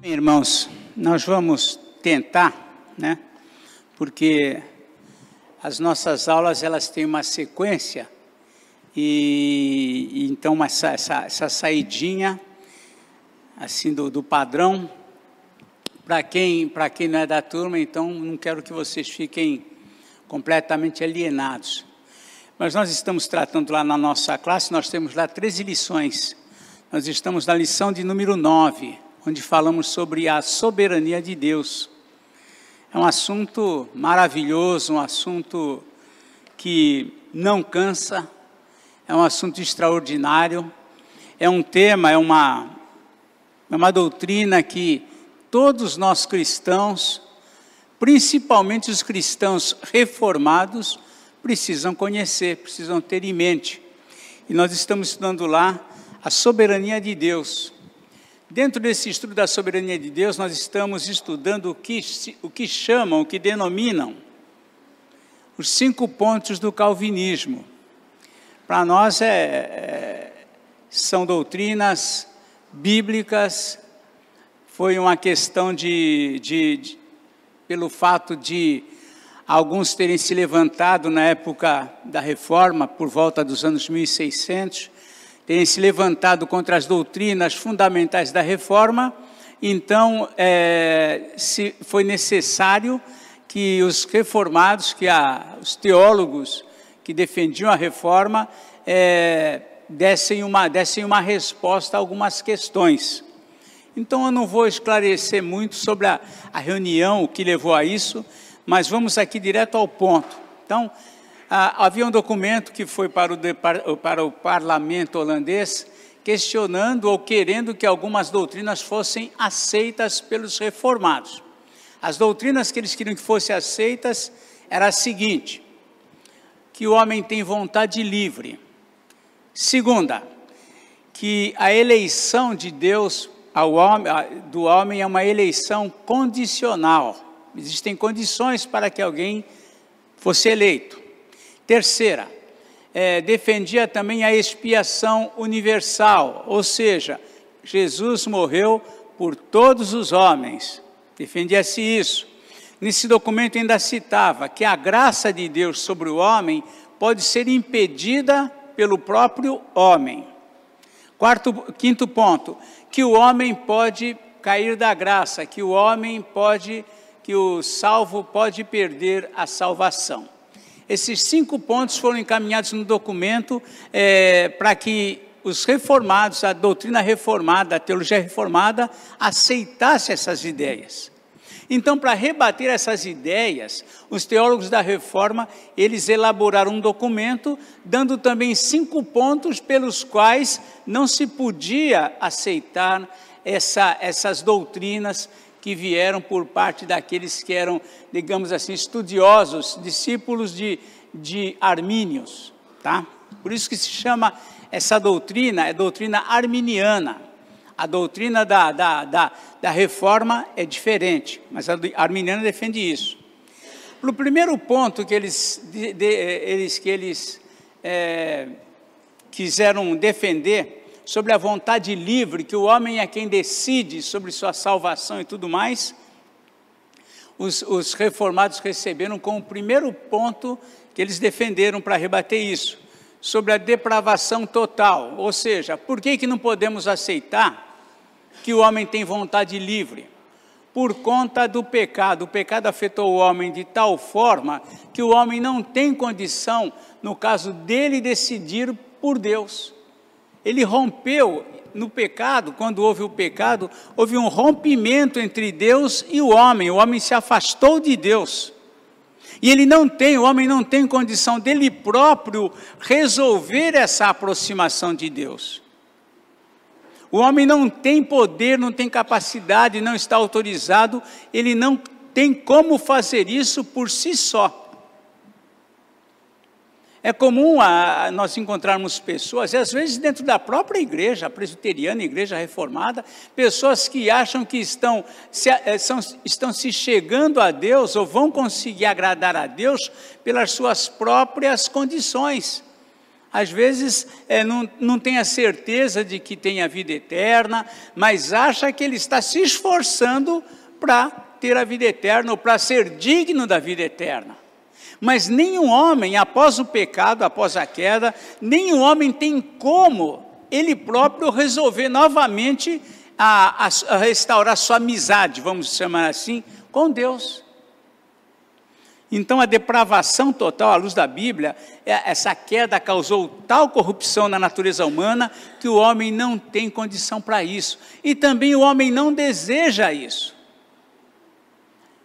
Irmãos, nós vamos tentar, né? Porque as nossas aulas, elas têm uma sequência e então essa saidinha assim do padrão, para quem não é da turma, então não quero que vocês fiquem completamente alienados. Mas nós estamos tratando lá na nossa classe, nós temos lá 13 lições. Nós estamos na lição de número 9, onde falamos sobre a soberania de Deus. É um assunto maravilhoso, um assunto que não cansa, é um assunto extraordinário, é um tema, é uma doutrina que todos nós cristãos, principalmente os cristãos reformados, precisam conhecer, precisam ter em mente. E nós estamos estudando lá a soberania de Deus. Dentro desse estudo da soberania de Deus, nós estamos estudando o que chamam, o que denominam os 5 pontos do calvinismo. Para nós são doutrinas bíblicas. Foi uma questão pelo fato de alguns terem se levantado na época da Reforma, por volta dos anos 1600, terem se levantado contra as doutrinas fundamentais da Reforma. Então, foi necessário que os reformados, os teólogos que defendiam a Reforma, dessem uma resposta a algumas questões. Então, eu não vou esclarecer muito sobre a reunião, o que levou a isso, mas vamos aqui direto ao ponto. Então, havia um documento que foi para o parlamento holandês, questionando ou querendo que algumas doutrinas fossem aceitas pelos reformados. As doutrinas que eles queriam que fossem aceitas era a seguinte: que o homem tem vontade livre. Segunda, que a eleição de Deus do homem é uma eleição condicional. Existem condições para que alguém fosse eleito. Terceira, defendia também a expiação universal, ou seja, Jesus morreu por todos os homens. Defendia-se isso. Nesse documento ainda citava que a graça de Deus sobre o homem pode ser impedida pelo próprio homem. Quinto ponto, que o homem pode cair da graça, que o salvo pode perder a salvação. Esses 5 pontos foram encaminhados no documento para que os reformados, a doutrina reformada, a teologia reformada, aceitasse essas ideias. Então, para rebater essas ideias, os teólogos da Reforma, eles elaboraram um documento, dando também 5 pontos pelos quais não se podia aceitar essas doutrinas que vieram por parte daqueles que eram, digamos assim, estudiosos, discípulos de Armínios, tá? Por isso que se chama essa doutrina, é doutrina arminiana. A doutrina da Reforma é diferente, mas a arminiana defende isso. No primeiro ponto que eles quiseram defender, sobre a vontade livre, que o homem é quem decide sobre sua salvação e tudo mais, os reformados receberam como o primeiro ponto que eles defenderam para rebater isso, sobre a depravação total, ou seja, por que não podemos aceitar que o homem tem vontade livre? Por conta do pecado. O pecado afetou o homem de tal forma que o homem não tem condição, no caso dele, decidir por Deus. Ele rompeu no pecado. Quando houve o pecado, houve um rompimento entre Deus e o homem se afastou de Deus. E o homem não tem condição dele próprio resolver essa aproximação de Deus. O homem não tem poder, não tem capacidade, não está autorizado, ele não tem como fazer isso por si só. É comum nós encontrarmos pessoas, e às vezes dentro da própria igreja, a presbiteriana, a igreja reformada, pessoas que acham que estão se chegando a Deus, ou vão conseguir agradar a Deus pelas suas próprias condições. Às vezes não tem a certeza de que tem a vida eterna, mas acha que ele está se esforçando para ter a vida eterna, ou para ser digno da vida eterna. Mas nenhum homem, após o pecado, após a queda, nenhum homem tem como ele próprio resolver novamente a restaurar sua amizade, vamos chamar assim, com Deus. Então a depravação total, à luz da Bíblia, essa queda causou tal corrupção na natureza humana, que o homem não tem condição para isso. E também o homem não deseja isso.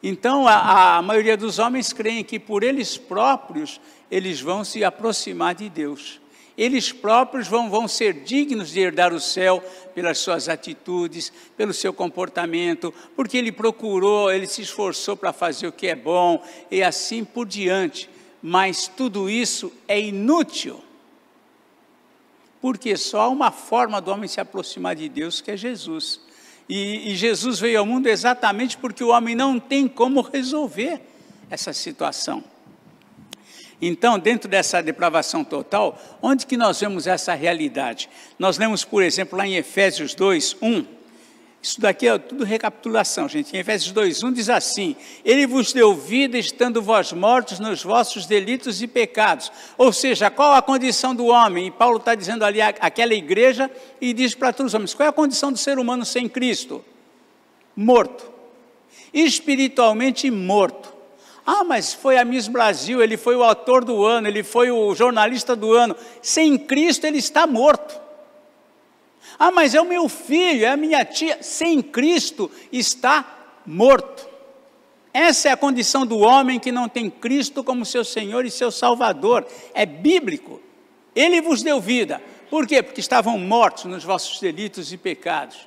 Então, a maioria dos homens creem que por eles próprios, eles vão se aproximar de Deus. Eles próprios vão ser dignos de herdar o céu pelas suas atitudes, pelo seu comportamento, porque ele procurou, ele se esforçou para fazer o que é bom, e assim por diante. Mas tudo isso é inútil, porque só há uma forma do homem se aproximar de Deus, que é Jesus. E Jesus veio ao mundo exatamente porque o homem não tem como resolver essa situação. Então, dentro dessa depravação total, onde que nós vemos essa realidade? Nós lemos, por exemplo, lá em Efésios 2, 1. Isso daqui é tudo recapitulação, gente. Em Efésios 2, 1 diz assim: Ele vos deu vida, estando vós mortos nos vossos delitos e pecados. Ou seja, qual a condição do homem? E Paulo está dizendo ali àquela igreja, e diz para todos os homens: qual é a condição do ser humano sem Cristo? Morto. Espiritualmente morto. Ah, mas foi a Miss Brasil, ele foi o autor do ano, ele foi o jornalista do ano. Sem Cristo ele está morto. Ah, mas é o meu filho, é a minha tia. Sem Cristo está morto. Essa é a condição do homem que não tem Cristo como seu Senhor e seu Salvador. É bíblico. Ele vos deu vida. Por quê? Porque estavam mortos nos vossos delitos e pecados.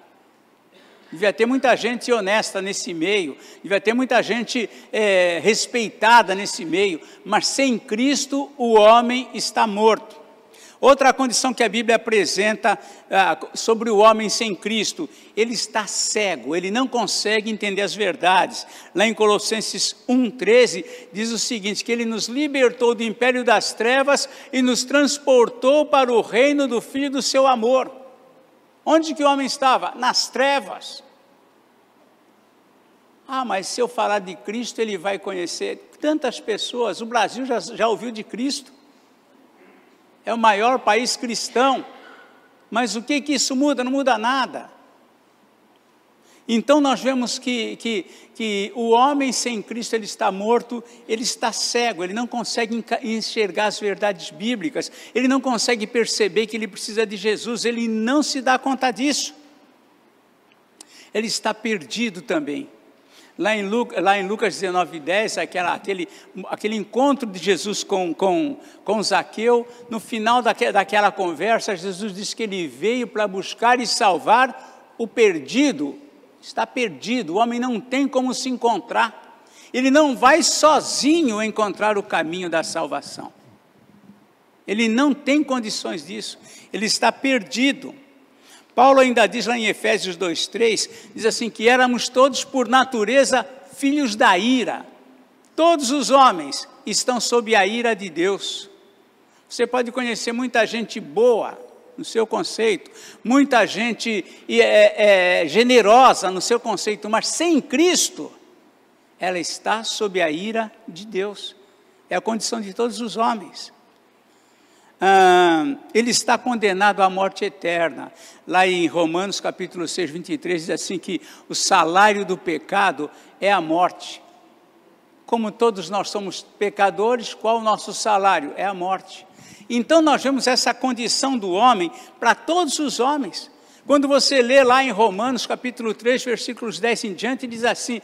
Devia ter muita gente honesta nesse meio, devia ter muita gente respeitada nesse meio, mas sem Cristo o homem está morto. Outra condição que a Bíblia apresenta sobre o homem sem Cristo: ele está cego, ele não consegue entender as verdades. Lá em Colossenses 1,13 diz o seguinte, que ele nos libertou do império das trevas e nos transportou para o reino do Filho do seu amor. Onde que o homem estava? Nas trevas. Ah, mas se eu falar de Cristo, ele vai conhecer tantas pessoas. O Brasil já ouviu de Cristo. É o maior país cristão, mas o que isso muda? Não muda nada. Então nós vemos que o homem sem Cristo, ele está morto, ele está cego, ele não consegue enxergar as verdades bíblicas, ele não consegue perceber que ele precisa de Jesus, ele não se dá conta disso. Ele está perdido também. Lá em Lucas 19:10, aquele encontro de Jesus com Zaqueu, no final daquela conversa, Jesus disse que ele veio para buscar e salvar o perdido. Está perdido, o homem não tem como se encontrar. Ele não vai sozinho encontrar o caminho da salvação. Ele não tem condições disso, ele está perdido. Paulo ainda diz lá em Efésios 2,3, diz assim, que éramos todos por natureza filhos da ira. Todos os homens estão sob a ira de Deus. Você pode conhecer muita gente boa no seu conceito, muita gente generosa no seu conceito, mas sem Cristo, ela está sob a ira de Deus. É a condição de todos os homens. Ele está condenado à morte eterna. Lá em Romanos capítulo 6, 23, diz assim que o salário do pecado é a morte. Como todos nós somos pecadores, qual o nosso salário? É a morte. Então nós vemos essa condição do homem para todos os homens. Quando você lê lá em Romanos capítulo 3, versículos 10 em diante, diz assim,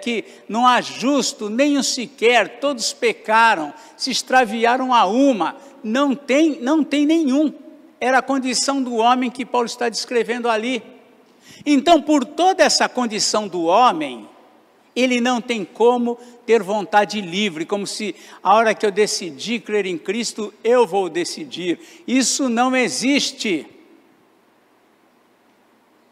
que não há justo, nem um sequer, todos pecaram, se extraviaram a uma, não tem nenhum. Era a condição do homem que Paulo está descrevendo ali. Então, por toda essa condição do homem, Ele não tem como ter vontade livre, como se a hora que eu decidir crer em Cristo, eu vou decidir. Isso não existe.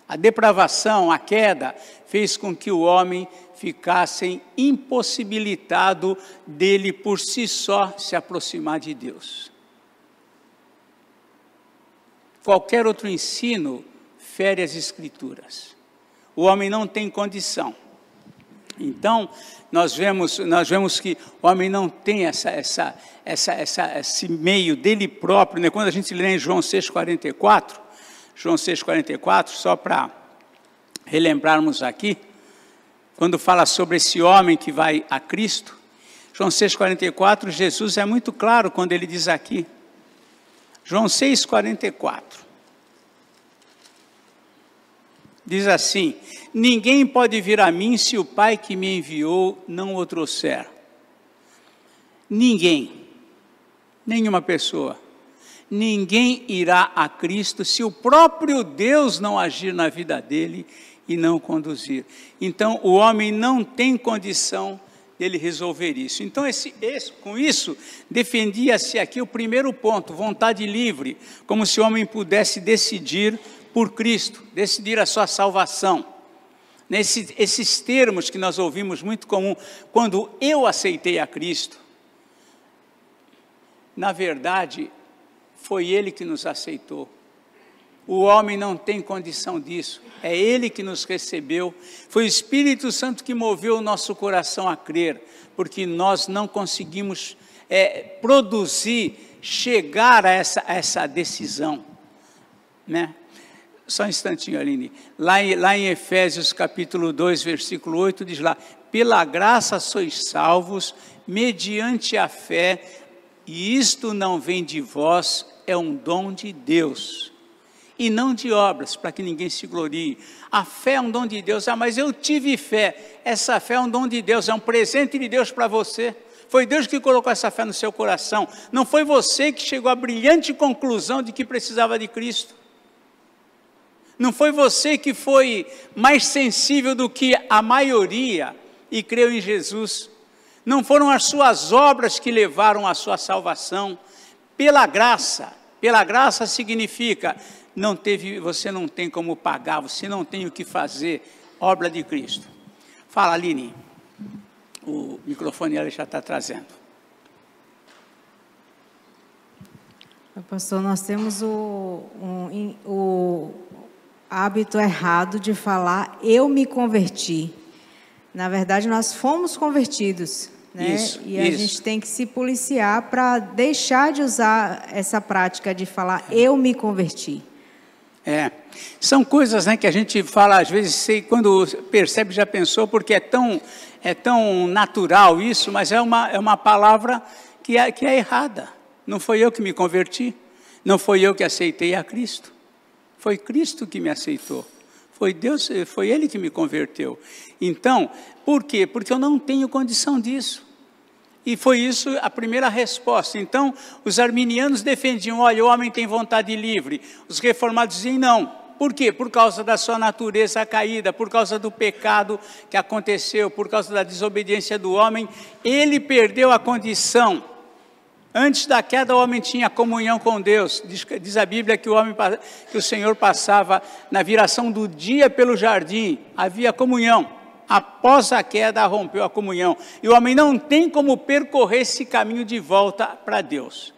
A depravação, a queda, fez com que o homem ficasse impossibilitado dele por si só se aproximar de Deus. Qualquer outro ensino fere as Escrituras. O homem não tem condição. Então, nós vemos que o homem não tem esse meio dele próprio, né? Quando a gente lê em João 6,44, só para relembrarmos aqui, quando fala sobre esse homem que vai a Cristo, João 6,44, Jesus é muito claro quando ele diz aqui, João 6,44, diz assim: ninguém pode vir a mim se o Pai que me enviou não o trouxer. Ninguém, nenhuma pessoa, ninguém irá a Cristo se o próprio Deus não agir na vida dele e não conduzir. Então, o homem não tem condição dele resolver isso. Então, com isso, defendia-se aqui o primeiro ponto, vontade livre, como se o homem pudesse decidir por Cristo, decidir a sua salvação. Esses termos que nós ouvimos muito comum, quando eu aceitei a Cristo, na verdade, foi Ele que nos aceitou. O homem não tem condição disso, é Ele que nos recebeu, foi o Espírito Santo que moveu o nosso coração a crer, porque nós não conseguimos produzir, chegar a essa decisão, né? Só um instantinho, Aline. Lá em Efésios capítulo 2, versículo 8, diz lá: pela graça sois salvos, mediante a fé, e isto não vem de vós, é um dom de Deus, e não de obras, para que ninguém se glorie. A fé é um dom de Deus. Mas eu tive fé. Essa fé é um dom de Deus, é um presente de Deus para você. Foi Deus que colocou essa fé no seu coração. Não foi você que chegou à brilhante conclusão de que precisava de Cristo. Não foi você que foi mais sensível do que a maioria e creu em Jesus. Não foram as suas obras que levaram à sua salvação. Pela graça significa, você não tem como pagar, você não tem o que fazer, obra de Cristo. Fala, Aline, o microfone ela já está trazendo. Pastor, nós temos o hábito errado de falar, eu me converti. Na verdade, nós fomos convertidos, né? A gente tem que se policiar para deixar de usar essa prática de falar, eu me converti. São coisas, né, que a gente fala, às vezes, quando percebe, já pensou, porque é tão natural isso, mas é uma palavra que é errada. Não foi eu que me converti, não foi eu que aceitei a Cristo. Foi Cristo que me aceitou, foi Deus, foi Ele que me converteu. Então, por quê? Porque eu não tenho condição disso. E foi isso a primeira resposta. Então, os arminianos defendiam, olha, o homem tem vontade livre. Os reformados diziam, não. Por quê? Por causa da sua natureza caída, por causa do pecado que aconteceu, por causa da desobediência do homem, ele perdeu a condição. Antes da queda, o homem tinha comunhão com Deus. Diz a Bíblia que o Senhor passava na viração do dia pelo jardim. Havia comunhão. Após a queda, rompeu a comunhão. E o homem não tem como percorrer esse caminho de volta para Deus.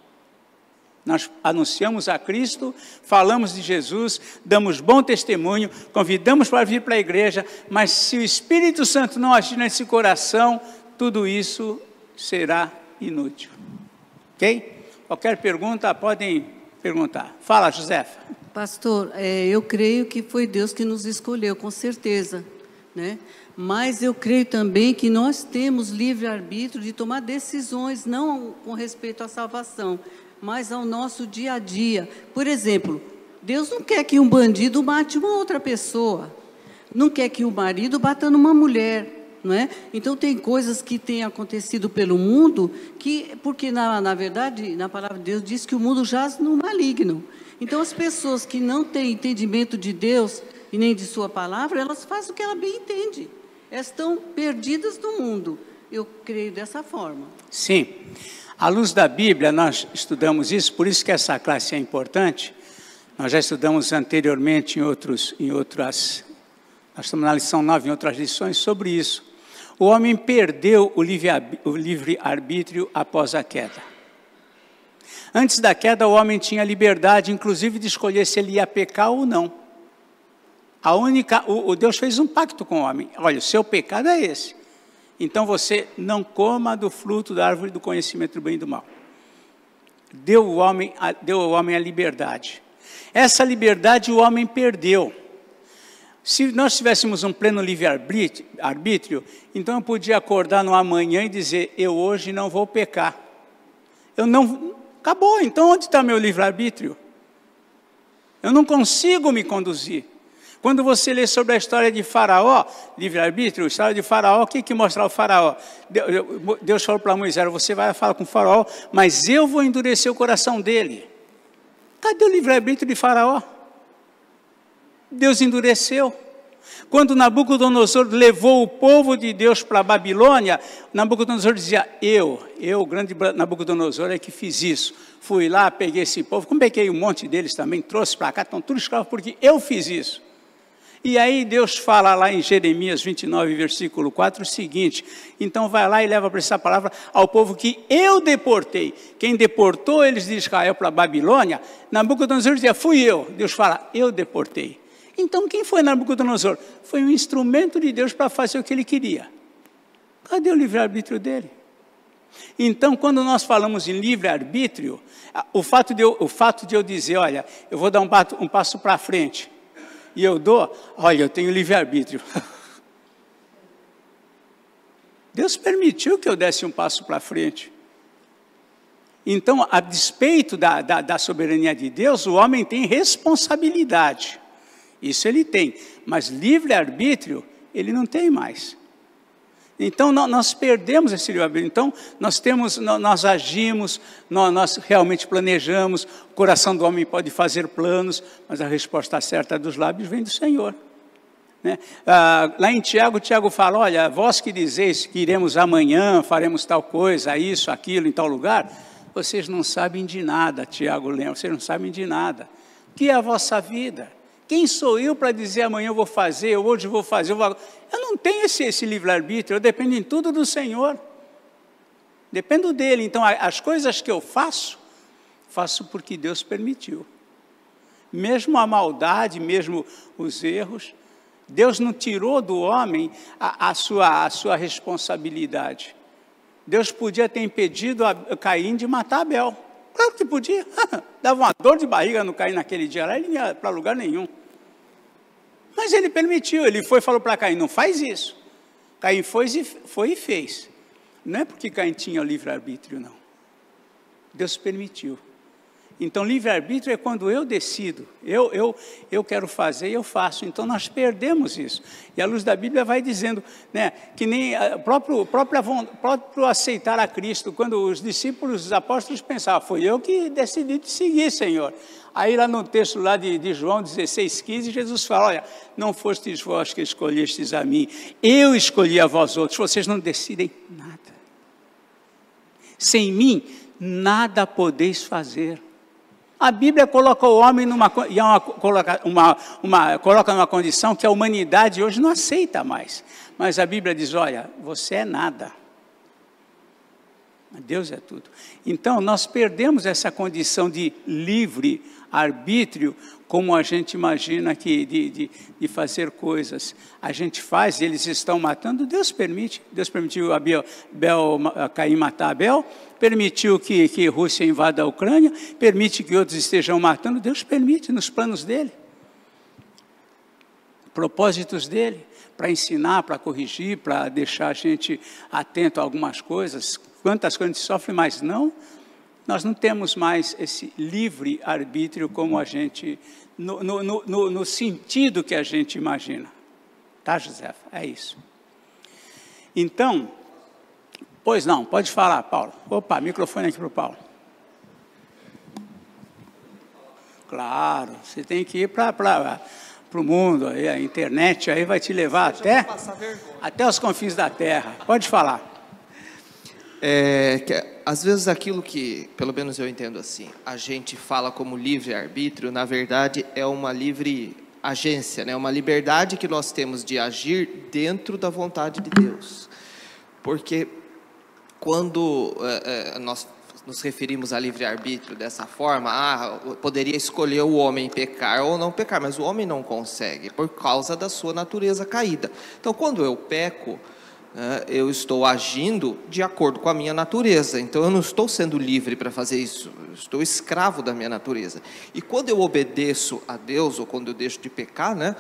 Nós anunciamos a Cristo, falamos de Jesus, damos bom testemunho, convidamos para vir para a igreja, mas se o Espírito Santo não agir nesse coração, tudo isso será inútil. Ok? Qualquer pergunta, podem perguntar. Fala, Josefa. Pastor, eu creio que foi Deus que nos escolheu, com certeza, né? Mas eu creio também que nós temos livre-arbítrio de tomar decisões, não com respeito à salvação, mas ao nosso dia a dia. Por exemplo, Deus não quer que um bandido mate uma outra pessoa, não quer que o marido bata numa mulher, não é? Então, tem coisas que têm acontecido pelo mundo, porque, na verdade, na palavra de Deus, diz que o mundo jaz no maligno. Então, as pessoas que não têm entendimento de Deus e nem de sua palavra, elas fazem o que ela bem entende. estão perdidas no mundo. Eu creio dessa forma. Sim. À luz da Bíblia, nós estudamos isso, por isso que essa classe é importante. Nós já estudamos anteriormente nós estamos na lição 9, em outras lições, sobre isso. O homem perdeu o livre-arbítrio após a queda. Antes da queda, o homem tinha liberdade, inclusive, de escolher se ele ia pecar ou não. Deus fez um pacto com o homem. Olha, o seu pecado é esse. Então você não coma do fruto da árvore do conhecimento do bem e do mal. Deu ao homem a liberdade. Essa liberdade o homem perdeu. Se nós tivéssemos um pleno livre-arbítrio, então eu podia acordar no amanhã e dizer, eu hoje não vou pecar. Acabou, então onde está meu livre-arbítrio? Eu não consigo me conduzir. Quando você lê sobre a história de Faraó, livre-arbítrio, a história de Faraó, o que mostra o Faraó? Deus falou para Moisés, você vai falar com o Faraó, mas eu vou endurecer o coração dele. Cadê o livre-arbítrio de Faraó? Deus endureceu. Quando Nabucodonosor levou o povo de Deus para a Babilônia, Nabucodonosor dizia, o grande Nabucodonosor é que fiz isso. Fui lá, peguei esse povo, peguei um monte deles também, trouxe para cá, estão todos escravos porque eu fiz isso. E aí Deus fala lá em Jeremias 29, versículo 4, o seguinte, então vai lá e leva para essa palavra ao povo que eu deportei. Quem deportou eles de Israel para a Babilônia, Nabucodonosor dizia, fui eu. Deus fala, eu deportei. Então quem foi Nabucodonosor? Foi um instrumento de Deus para fazer o que ele queria. Cadê o livre-arbítrio dele? Então, quando nós falamos em livre-arbítrio, o fato de eu dizer, olha, eu vou dar um passo para frente, e eu olha, eu tenho livre-arbítrio. Deus permitiu que eu desse um passo para frente. Então, a despeito da soberania de Deus, o homem tem responsabilidade. Isso ele tem, mas livre-arbítrio ele não tem mais. Então, nós perdemos esse livre-arbítrio. Então, nós agimos, nós realmente planejamos, o coração do homem pode fazer planos, mas a resposta certa dos lábios vem do Senhor. Né? Lá em Tiago fala, olha, vós que dizeis que iremos amanhã, faremos tal coisa, isso, aquilo, em tal lugar, vocês não sabem de nada, Tiago lembra, vocês não sabem de nada. O que é a vossa vida? Quem sou eu para dizer amanhã eu vou fazer, hoje eu vou fazer, eu não tenho esse livre-arbítrio, eu dependo em tudo do Senhor. Dependo dele, então as coisas que eu faço porque Deus permitiu. Mesmo a maldade, mesmo os erros, Deus não tirou do homem a sua responsabilidade. Deus podia ter impedido a Caim de matar Abel. Claro que podia. Dava uma dor de barriga no Caim naquele dia lá, ele não ia para lugar nenhum. Mas ele permitiu, ele foi e falou para Caim, não faz isso. Caim foi e fez. Não é porque Caim tinha livre-arbítrio, não. Deus permitiu. Então, livre-arbítrio é quando eu decido, eu quero fazer e eu faço. Então, nós perdemos isso. E a luz da Bíblia vai dizendo, né, que nem próprio aceitar a Cristo, quando os discípulos, os apóstolos pensavam, foi eu que decidi te seguir, Senhor. Aí lá no texto lá de João 16,15, Jesus fala, olha, não fostes vós que escolhestes a mim, eu escolhi a vós outros, vocês não decidem nada. Sem mim, nada podeis fazer. A Bíblia coloca o homem coloca numa condição que a humanidade hoje não aceita mais. Mas a Bíblia diz, olha, você é nada. Deus é tudo. Então, nós perdemos essa condição de livre-arbítrio, como a gente imagina que de fazer coisas. A gente faz, eles estão matando, Deus permite. Deus permitiu Caim matar Abel, permitiu que Rússia invada a Ucrânia, permite que outros estejam matando, Deus permite nos planos dele. Propósitos dele, para ensinar, para corrigir, para deixar a gente atento a algumas coisas. Quantas coisas a gente sofre, mas nós não temos mais esse livre-arbítrio como a gente, no sentido que a gente imagina. Tá, Josefa? É isso. Então, pois não, pode falar, Paulo. Opa, microfone aqui para o Paulo. Claro, você tem que ir para para o mundo, aí, a internet aí vai te levar até os confins da terra. Pode falar. Às vezes aquilo que, pelo menos eu entendo assim, a gente fala como livre-arbítrio, na verdade é uma livre agência, né? Uma liberdade que nós temos de agir dentro da vontade de Deus. Porque quando nós nos referimos a livre-arbítrio dessa forma, poderia escolher o homem pecar ou não pecar, mas o homem não consegue, por causa da sua natureza caída. Então, quando eu peco, eu estou agindo de acordo com a minha natureza. Então, eu não estou sendo livre para fazer isso, eu estou escravo da minha natureza. E quando eu obedeço a Deus, ou quando eu deixo de pecar, né,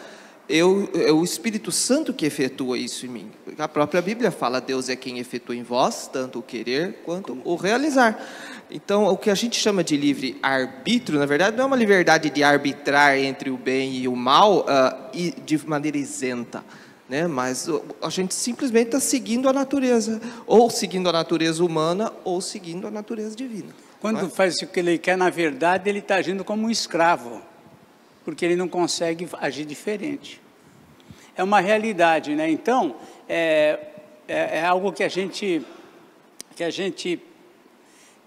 é o Espírito Santo que efetua isso em mim. A própria Bíblia fala, Deus é quem efetua em vós, tanto o querer quanto o realizar. Então, o que a gente chama de livre-arbítrio, na verdade, não é uma liberdade de arbitrar entre o bem e o mal e de maneira isenta, né? Mas a gente simplesmente está seguindo a natureza, ou seguindo a natureza humana, ou seguindo a natureza divina. Quando faz o que ele quer, na verdade, ele está agindo como um escravo, porque ele não consegue agir diferente. É uma realidade, né? Então, é algo que a gente,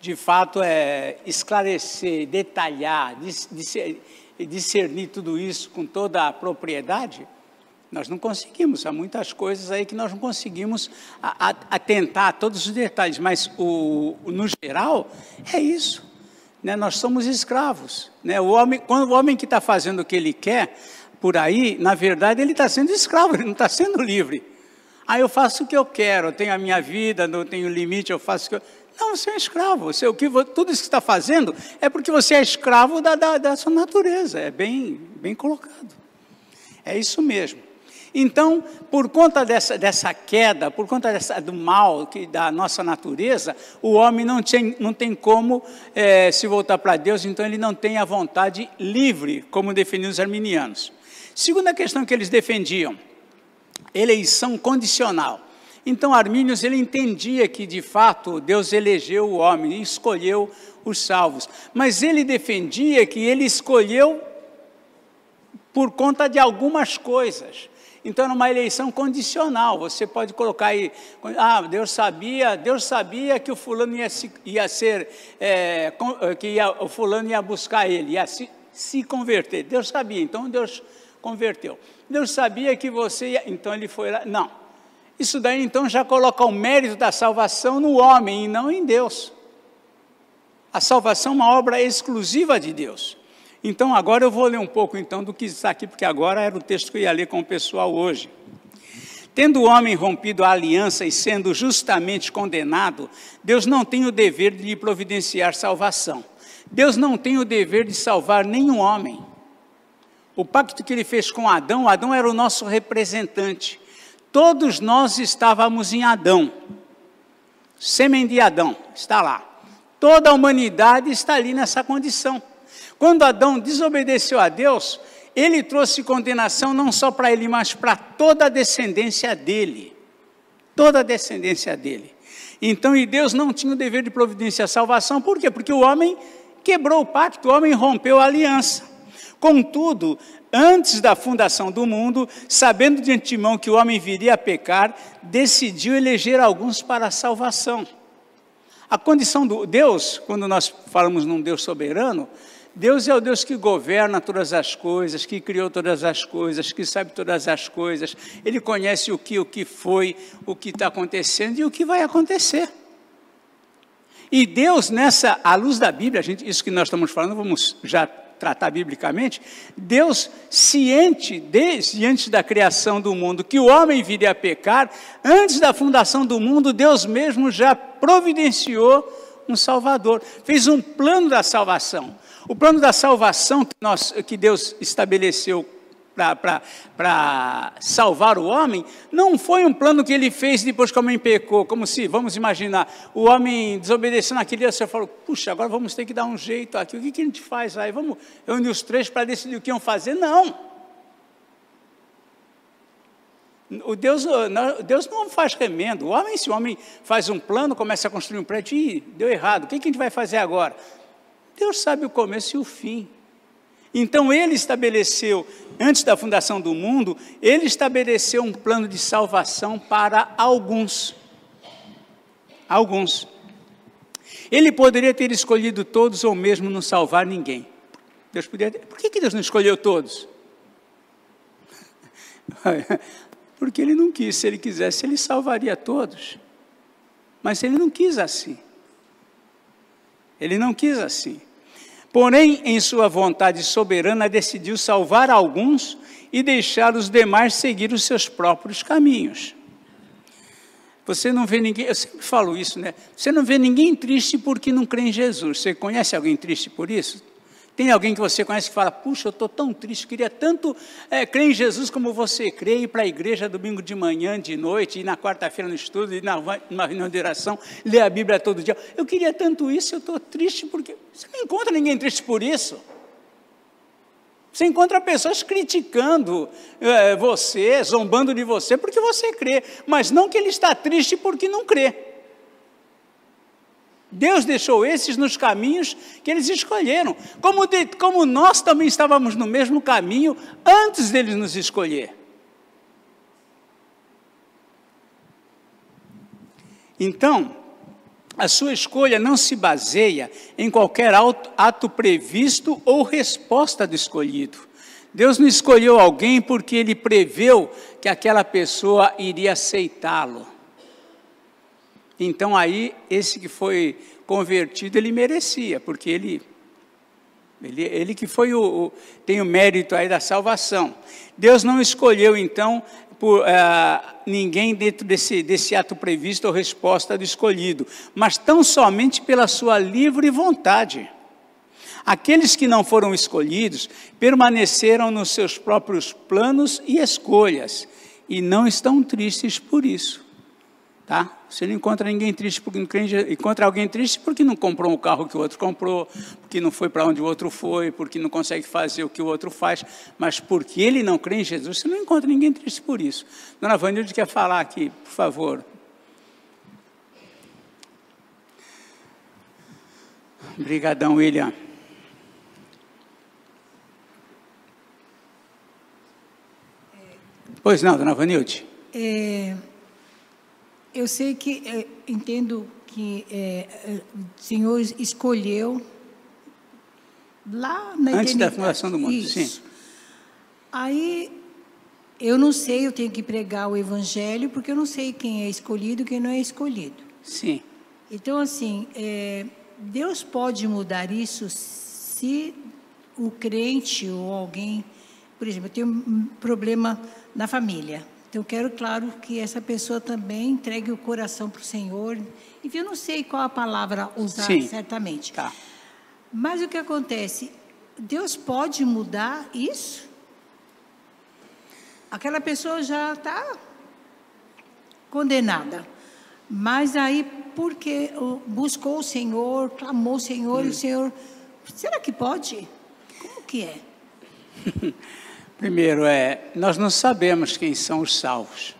de fato, esclarecer, detalhar, discernir tudo isso com toda a propriedade, nós não conseguimos. Há muitas coisas aí que nós não conseguimos atentar a todos os detalhes, mas, no geral, é isso. Né? Nós somos escravos. Né? Quando o homem que está fazendo o que ele quer, por aí, na verdade, ele está sendo escravo, ele não está sendo livre. Eu faço o que eu quero, eu tenho a minha vida, não tenho limite, eu faço o que eu... Não, você é escravo. Tudo isso que você está fazendo é porque você é escravo da sua natureza. É bem colocado. É isso mesmo. Então, por conta dessa queda, por conta do mal da nossa natureza, o homem não tem como se voltar para Deus, então ele não tem a vontade livre, como definiam os arminianos. Segunda questão que eles defendiam, eleição condicional. Então, Armínios, ele entendia que, de fato, Deus elegeu o homem e escolheu os salvos. Mas ele defendia que ele escolheu por conta de algumas coisas. Então, era uma eleição condicional. Você pode colocar aí, Deus sabia que o fulano ia ser, o fulano ia buscar ele, ia se converter. Deus sabia, então Deus converteu. Deus sabia que você ia, então ele foi lá. Não. Isso daí, então, já coloca o mérito da salvação no homem e não em Deus. A salvação é uma obra exclusiva de Deus. Então, agora eu vou ler um pouco, então, do que está aqui, porque agora era o texto que eu ia ler com o pessoal hoje. Tendo o homem rompido a aliança e sendo justamente condenado, Deus não tem o dever de lhe providenciar salvação. Deus não tem o dever de salvar nenhum homem. O pacto que ele fez com Adão era o nosso representante. Todos nós estávamos em Adão. Sêmen de Adão está lá. Toda a humanidade está ali nessa condição. Quando Adão desobedeceu a Deus, ele trouxe condenação não só para ele, mas para toda a descendência dele. Toda a descendência dele. Então, e Deus não tinha o dever de providenciar a salvação. Por quê? Porque o homem quebrou o pacto, o homem rompeu a aliança. Contudo, antes da fundação do mundo, sabendo de antemão que o homem viria a pecar, decidiu eleger alguns para a salvação. A condição do Deus, quando nós falamos num Deus soberano, Deus é o Deus que governa todas as coisas, que criou todas as coisas, que sabe todas as coisas. Ele conhece o que foi, o que está acontecendo e o que vai acontecer. E Deus, à luz da Bíblia, isso que nós estamos falando, vamos já tratar biblicamente, Deus, ciente, desde antes da criação do mundo, que o homem viria a pecar, antes da fundação do mundo, Deus mesmo já providenciou um Salvador, fez um plano da salvação. O plano da salvação que Deus estabeleceu para salvar o homem, não foi um plano que ele fez depois que o homem pecou, como se, vamos imaginar, o homem desobedecendo naquele dia, você falou, puxa, agora vamos ter que dar um jeito aqui, o que a gente faz aí? Vamos reunir os três para decidir o que iam fazer? Não. Deus não faz remendo. Se o homem faz um plano, começa a construir um prédio, deu errado, o que a gente vai fazer agora? Deus sabe o começo e o fim. Então ele estabeleceu, antes da fundação do mundo, ele estabeleceu um plano de salvação para alguns. Alguns. Ele poderia ter escolhido todos ou mesmo não salvar ninguém. Deus poderia ter... Por que Deus não escolheu todos? Porque ele não quis. Se ele quisesse, ele salvaria todos. Mas ele não quis assim. Ele não quis assim. Porém, em sua vontade soberana, decidiu salvar alguns e deixar os demais seguir os seus próprios caminhos. Você não vê ninguém, eu sempre falo isso, né? Você não vê ninguém triste porque não crê em Jesus. Você conhece alguém triste por isso? Tem alguém que você conhece que fala, puxa, eu estou tão triste, queria tanto crer em Jesus como você crê, ir para a igreja domingo de manhã, de noite, ir na quarta-feira no estudo, ir numa reunião de oração, ler a Bíblia todo dia. Eu queria tanto isso, eu estou triste porque... Você não encontra ninguém triste por isso. Você encontra pessoas criticando você, zombando de você, porque você crê, mas não que ele está triste porque não crê. Deus deixou esses nos caminhos que eles escolheram, como nós também estávamos no mesmo caminho antes deles nos escolher. Então, a sua escolha não se baseia em qualquer ato previsto ou resposta do escolhido. Deus não escolheu alguém porque ele preveu que aquela pessoa iria aceitá-lo. Então aí, esse que foi convertido, ele merecia, porque ele que foi tem o mérito aí da salvação. Deus não escolheu, então, ninguém dentro desse ato previsto ou resposta do escolhido, mas tão somente pela sua livre vontade. Aqueles que não foram escolhidos permaneceram nos seus próprios planos e escolhas, e não estão tristes por isso. Tá? Você não encontra ninguém triste porque não crê, encontra alguém triste porque não comprou um carro que o outro comprou, porque não foi para onde o outro foi, porque não consegue fazer o que o outro faz, mas porque ele não crê em Jesus, você não encontra ninguém triste por isso. Dona Vanilde quer falar aqui, por favor. Obrigadão, William. Pois não, Dona Vanilde. Eu sei que, entendo que o Senhor escolheu lá na eternidade. Antes da fundação do mundo, isso. Sim. Aí, eu não sei, eu tenho que pregar o Evangelho, porque eu não sei quem é escolhido e quem não é escolhido. Sim. Então, assim, Deus pode mudar isso se o crente ou alguém... Por exemplo, eu tenho um problema na família. Então, eu quero, claro, que essa pessoa também entregue o coração para o Senhor. Enfim, eu não sei qual a palavra usar. Sim, certamente. Tá. Mas o que acontece? Deus pode mudar isso? Aquela pessoa já está condenada. Mas aí, porque buscou o Senhor, clamou o Senhor, e o Senhor... Será que pode? Como que é? Primeiro, nós não sabemos quem são os salvos.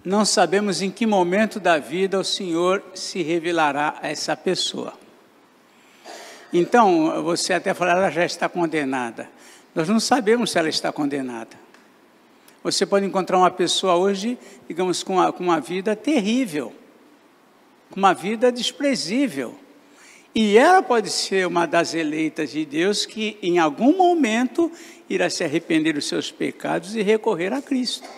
Não sabemos em que momento da vida o Senhor se revelará a essa pessoa. Então, você até falou, ela já está condenada. Nós não sabemos se ela está condenada. Você pode encontrar uma pessoa hoje, digamos, com uma vida terrível, com uma vida desprezível. E ela pode ser uma das eleitas de Deus que, em algum momento, irá se arrepender dos seus pecados e recorrer a Cristo.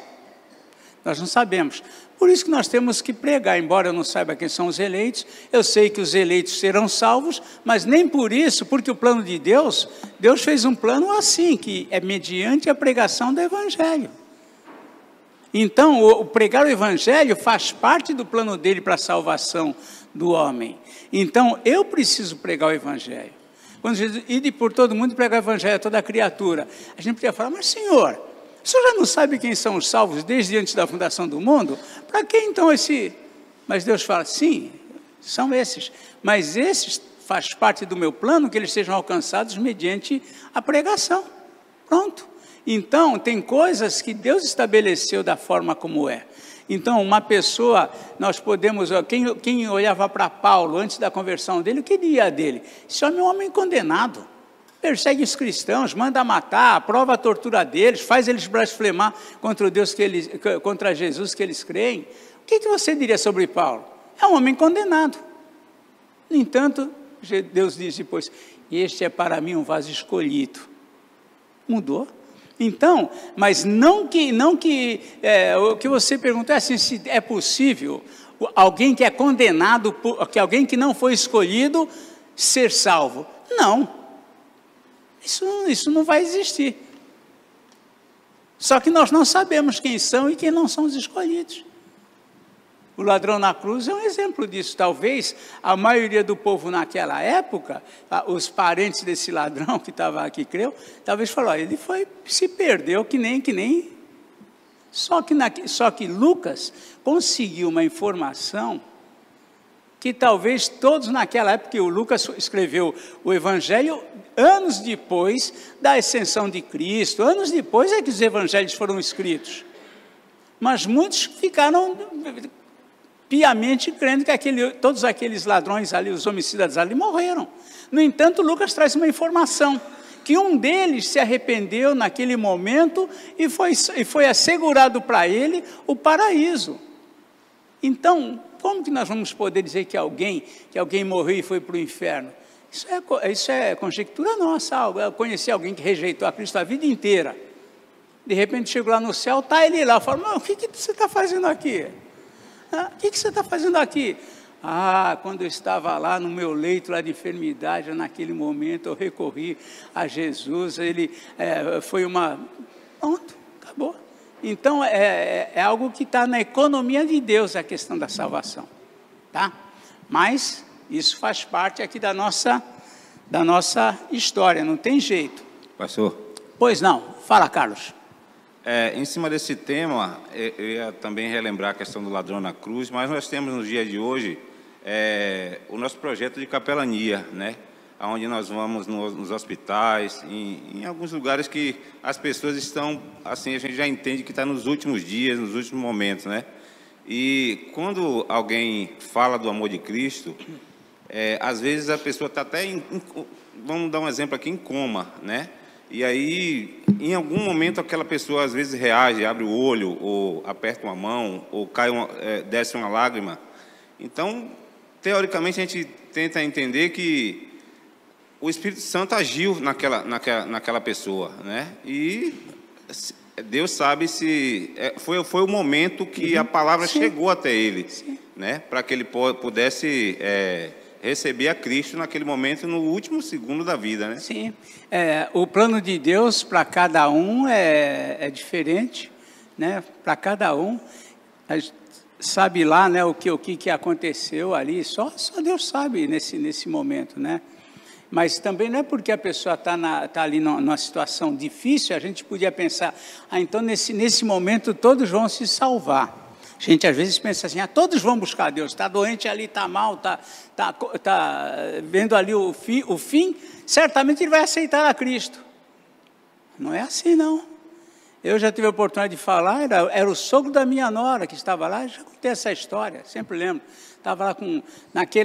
Nós não sabemos. Por isso que nós temos que pregar, embora eu não saiba quem são os eleitos, eu sei que os eleitos serão salvos, mas nem por isso, porque o plano de Deus, Deus fez um plano assim, que é mediante a pregação do Evangelho. Então, o pregar o Evangelho faz parte do plano dele para a salvação do homem. Então, eu preciso pregar o Evangelho. Quando Jesus ide por todo mundo e pregar o Evangelho a toda criatura, a gente podia falar, mas Senhor, o Senhor já não sabe quem são os salvos desde antes da fundação do mundo? Para que então esse... Mas Deus fala, sim, são esses. Mas esses faz parte do meu plano que eles sejam alcançados mediante a pregação. Pronto. Então, tem coisas que Deus estabeleceu da forma como é. Então, uma pessoa, nós podemos... Quem olhava para Paulo antes da conversão dele, o que diria dele? Esse homem é um homem condenado. persegue os cristãos, manda matar, aprova a tortura deles, faz eles blasfemar contra o Deus contra Jesus que eles creem. O que você diria sobre Paulo? É um homem condenado. No entanto, Deus diz depois, este é para mim um vaso escolhido. Mudou. Então, mas o que você perguntou é assim, se é possível alguém que é condenado, alguém que não foi escolhido, ser salvo. Não. Isso não vai existir. Só que nós não sabemos quem são e quem não são os escolhidos. O ladrão na cruz é um exemplo disso. Talvez a maioria do povo naquela época, os parentes desse ladrão que estava aqui, creu, talvez falou, ele se perdeu que nem... Só que Lucas conseguiu uma informação que talvez todos naquela época, que o Lucas escreveu o Evangelho anos depois da ascensão de Cristo, anos depois é que os Evangelhos foram escritos. Mas muitos ficaram piamente crendo que todos aqueles ladrões ali, os homicidas ali, morreram. No entanto, Lucas traz uma informação, que um deles se arrependeu naquele momento e foi assegurado para ele o paraíso. Então, como que nós vamos poder dizer que alguém morreu e foi para o inferno? Isso é conjectura nossa. Eu conheci alguém que rejeitou a Cristo a vida inteira. De repente chegou lá no céu, está ele lá, fala, o que você está fazendo aqui? O que você está fazendo aqui? Quando eu estava lá no meu leito lá de enfermidade, naquele momento eu recorri a Jesus, ele foi uma... Pronto, acabou. Então, é algo que está na economia de Deus, a questão da salvação. Tá? Mas isso faz parte aqui da nossa história, não tem jeito. Pastor? Pois não, fala, Carlos. Em cima desse tema, eu ia também relembrar a questão do ladrão na cruz, mas nós temos no dia de hoje o nosso projeto de capelania, né? Onde nós vamos nos hospitais, em alguns lugares que as pessoas estão, assim, a gente já entende que está nos últimos dias, nos últimos momentos, né? E quando alguém fala do amor de Cristo, às vezes a pessoa está até, vamos dar um exemplo aqui, em coma, né? E aí, em algum momento, aquela pessoa às vezes reage, abre o olho, ou aperta uma mão, ou desce uma lágrima. Então, teoricamente, a gente tenta entender que o Espírito Santo agiu naquela pessoa, né? E Deus sabe se foi o momento que a palavra chegou até ele, né? Para que ele pudesse receber a Cristo naquele momento, no último segundo da vida, né? Sim. O plano de Deus para cada um é diferente, né? Para cada um, sabe lá, né, o que aconteceu ali, só Deus sabe nesse momento, né? Mas também não é porque a pessoa está ali numa situação difícil, a gente podia pensar, então nesse momento todos vão se salvar. A gente às vezes pensa assim, todos vão buscar Deus, está doente ali, está mal, está vendo ali o fim, certamente ele vai aceitar a Cristo. Não é assim, não. Eu já tive a oportunidade de falar, era o sogro da minha nora que estava lá, já contei essa história, sempre lembro. Estava lá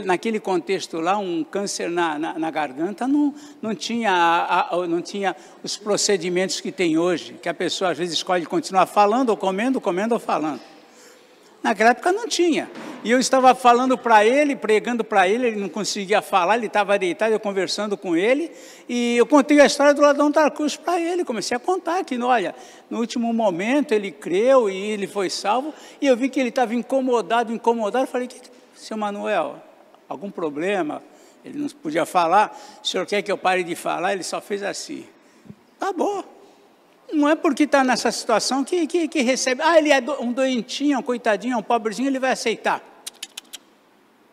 naquele contexto lá, um câncer na garganta, não tinha os procedimentos que tem hoje, que a pessoa às vezes escolhe continuar falando, ou comendo ou falando. Naquela época não tinha. E eu estava falando para ele, pregando para ele não conseguia falar, ele estava deitado, eu conversando com ele, e eu contei a história do ladrão da cruz para ele, comecei a contar que, olha, no último momento ele creu e ele foi salvo, e eu vi que ele estava incomodado, eu falei, seu Manuel, algum problema? Ele não podia falar, o senhor quer que eu pare de falar? Ele só fez assim, acabou. Não é porque está nessa situação que recebe. Ele é um doentinho, um coitadinho, um pobrezinho, ele vai aceitar.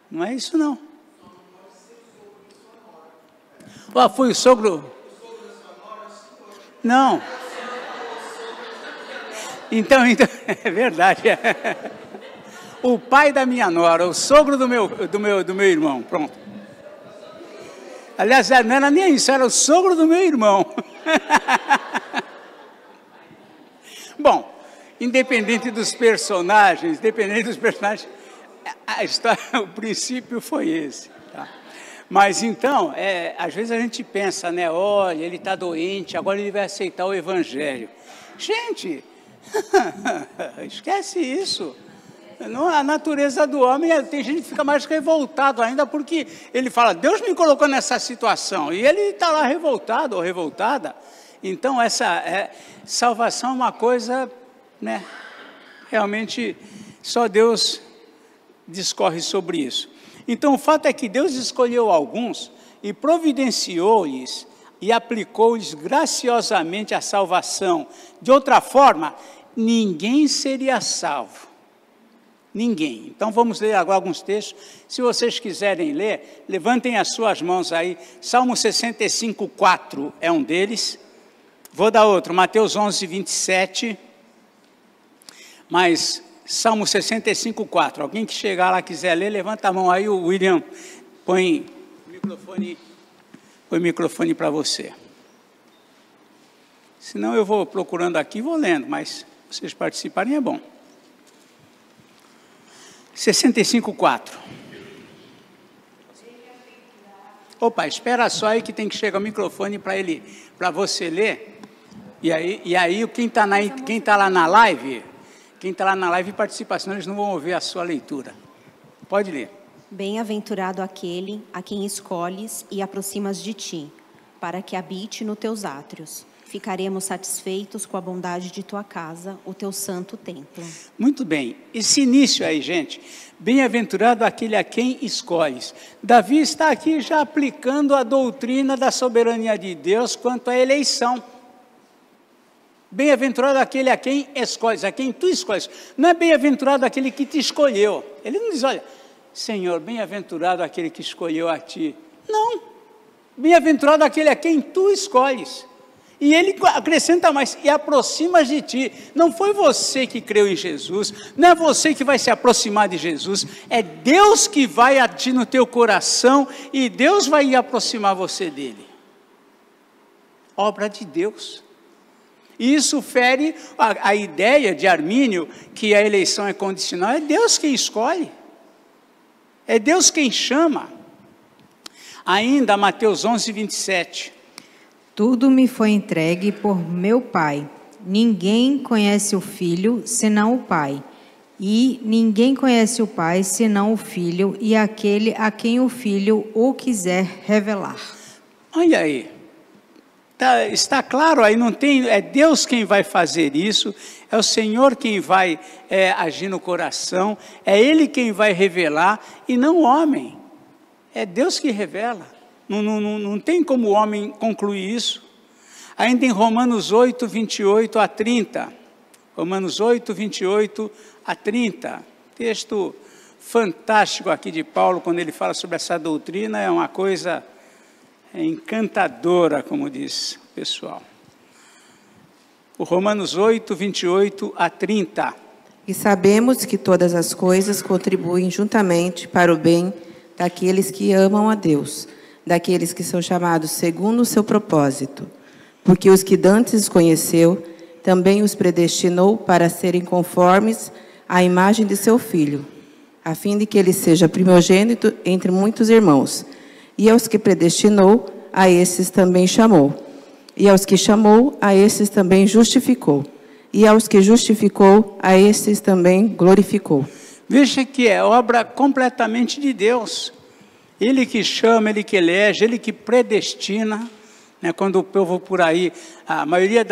Não é isso, não. Foi o sogro? Não. Então, é verdade. O pai da minha nora, o sogro do meu irmão, pronto. Aliás, não era nem isso, era o sogro do meu irmão. Bom, independente dos personagens, a história, o princípio foi esse. Tá? Mas então, às vezes a gente pensa, né? Olha, ele está doente, agora ele vai aceitar o Evangelho. Gente, esquece isso. Não, a natureza do homem, tem gente que fica mais revoltado ainda, porque ele fala, Deus me colocou nessa situação, e ele está lá revoltado ou revoltada. Então, essa salvação é uma coisa, né? Realmente, só Deus discorre sobre isso. Então, o fato é que Deus escolheu alguns e providenciou-lhes e aplicou-lhes graciosamente a salvação. De outra forma, ninguém seria salvo. Ninguém. Então, vamos ler agora alguns textos. Se vocês quiserem ler, levantem as suas mãos aí. Salmo 65, 4 é um deles. Vou dar outro, Mateus 11, 27. Mas Salmo 65, 4. Alguém que chegar lá quiser ler, levanta a mão aí. O William põe o microfone para você. Senão eu vou procurando aqui e vou lendo, mas se vocês participarem é bom. 65, 4. Opa, espera só aí que tem que chegar o microfone para você ler. E aí quem está lá na live participa, senão eles não vão ouvir a sua leitura. Pode ler. Bem-aventurado aquele a quem escolhes e aproximas de ti, para que habite nos teus átrios. Ficaremos satisfeitos com a bondade de tua casa, o teu santo templo. Muito bem. Esse início aí, gente. Bem-aventurado aquele a quem escolhes. Davi está aqui já aplicando a doutrina da soberania de Deus quanto à eleição. Bem-aventurado aquele a quem escolhes, a quem tu escolhes. Não é bem-aventurado aquele que te escolheu. Ele não diz, olha, Senhor, bem-aventurado aquele que escolheu a ti. Não. Bem-aventurado aquele a quem tu escolhes. E ele acrescenta mais, e aproximas de ti. Não foi você que creu em Jesus, não é você que vai se aproximar de Jesus, é Deus que vai agir no teu coração e Deus vai aproximar você dele. Obra de Deus. E isso fere a ideia de Armínio, que a eleição é condicional. É Deus quem escolhe, é Deus quem chama. Ainda Mateus 11, 27. Tudo me foi entregue por meu Pai. Ninguém conhece o Filho, senão o Pai. E ninguém conhece o Pai, senão o Filho, e aquele a quem o Filho o quiser revelar. Olha aí. Está claro aí, não tem, é Deus quem vai fazer isso, é o Senhor quem vai agir no coração, é Ele quem vai revelar, e não o homem. É Deus que revela. Não tem como o homem concluir isso. Ainda em Romanos 8, 28 a 30. Romanos 8, 28 a 30. Texto fantástico aqui de Paulo, quando ele fala sobre essa doutrina, é uma coisa encantadora, como diz o pessoal. O Romanos 8, 28 a 30. E sabemos que todas as coisas contribuem juntamente para o bem daqueles que amam a Deus, daqueles que são chamados segundo o seu propósito. Porque os que dantes conheceu, também os predestinou para serem conformes à imagem de seu Filho, a fim de que ele seja primogênito entre muitos irmãos. E aos que predestinou, a esses também chamou. E aos que chamou, a esses também justificou. E aos que justificou, a esses também glorificou. Veja que é obra completamente de Deus. Ele que chama, Ele que elege, Ele que predestina. Né? Quando o povo por aí, a maioria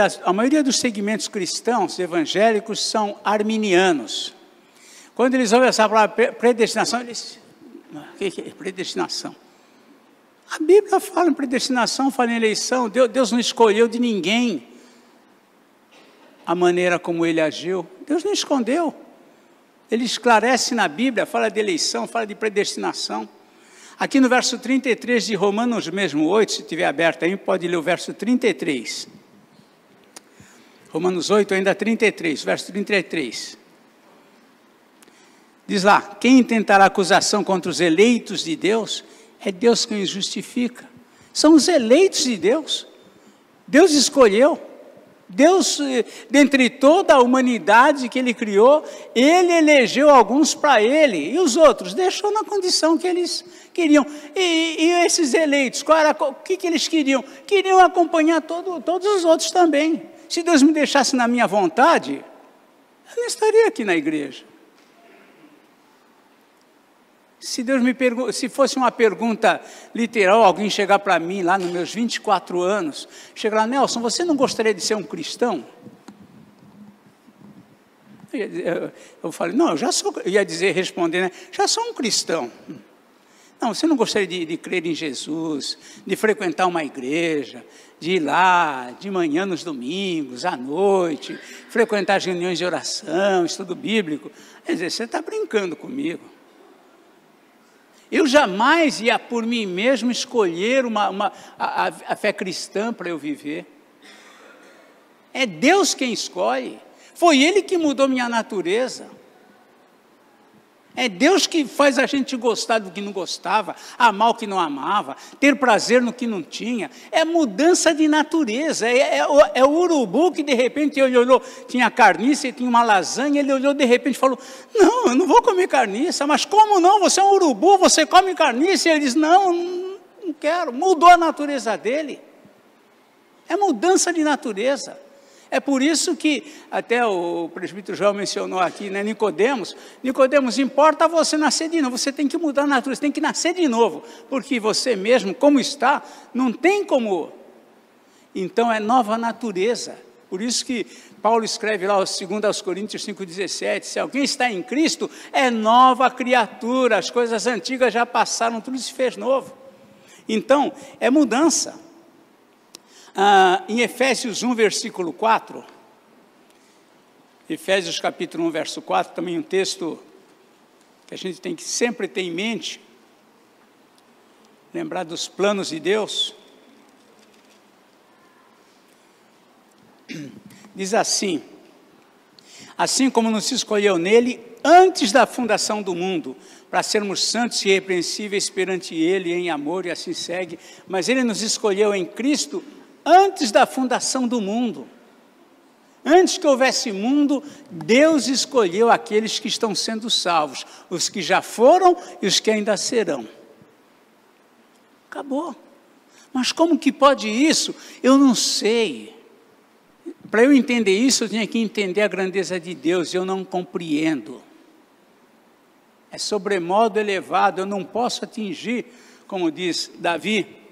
dos segmentos cristãos, evangélicos, são arminianos. Quando eles ouvem essa palavra predestinação, eles... O que é predestinação? A Bíblia fala em predestinação, fala em eleição. Deus não escolheu de ninguém a maneira como Ele agiu. Deus não escondeu. Ele esclarece na Bíblia, fala de eleição, fala de predestinação. Aqui no verso 33 de Romanos mesmo 8, se tiver aberto aí, pode ler o verso 33. Romanos 8, ainda 33, verso 33. Diz lá, quem intentará acusação contra os eleitos de Deus, é Deus quem os justifica. São os eleitos de Deus. Deus escolheu. Deus, dentre toda a humanidade que Ele criou, Ele elegeu alguns para Ele, e os outros deixou na condição que eles queriam. E esses eleitos, o que eles queriam? Queriam acompanhar todos os outros também. Se Deus me deixasse na minha vontade, eu não estaria aqui na igreja. Se fosse uma pergunta literal, alguém chegar para mim lá nos meus 24 anos, chegar lá, Nelson, você não gostaria de ser um cristão? Eu falei, não, eu já sou, eu ia responder, né? Já sou um cristão. Não, você não gostaria de crer em Jesus, de frequentar uma igreja, de ir lá de manhã nos domingos, à noite, frequentar as reuniões de oração, estudo bíblico? Quer dizer, você está brincando comigo. Eu jamais ia por mim mesmo escolher a fé cristã para eu viver. É Deus quem escolhe. Foi Ele que mudou minha natureza. É Deus que faz a gente gostar do que não gostava, amar o que não amava, ter prazer no que não tinha. É mudança de natureza. É o urubu que de repente ele olhou, tinha carniça e tinha uma lasanha, ele olhou de repente e falou, não, eu não vou comer carniça. Mas como não? Você é um urubu, você come carniça? E ele diz, não quero. Mudou a natureza dele. É mudança de natureza. É por isso que, até o presbítero João mencionou aqui, né, Nicodemos, importa você nascer de novo, você tem que mudar a natureza, tem que nascer de novo, porque você mesmo, como está, não tem como. Então é nova natureza. Por isso que Paulo escreve lá, 2 Coríntios 5,17, se alguém está em Cristo, é nova criatura, as coisas antigas já passaram, tudo se fez novo. Então, é mudança. Em Efésios 1, versículo 4, Efésios capítulo 1, verso 4, também um texto que a gente tem que sempre ter em mente, lembrar dos planos de Deus. Diz assim como nos escolheu nele, antes da fundação do mundo, para sermos santos e irrepreensíveis perante Ele em amor, e assim segue, mas Ele nos escolheu em Cristo, antes da fundação do mundo. Antes que houvesse mundo, Deus escolheu aqueles que estão sendo salvos, os que já foram e os que ainda serão. Acabou. Mas como que pode isso? Eu não sei. Para eu entender isso, eu tinha que entender a grandeza de Deus, e eu não compreendo. É sobremodo elevado, eu não posso atingir, como diz Davi.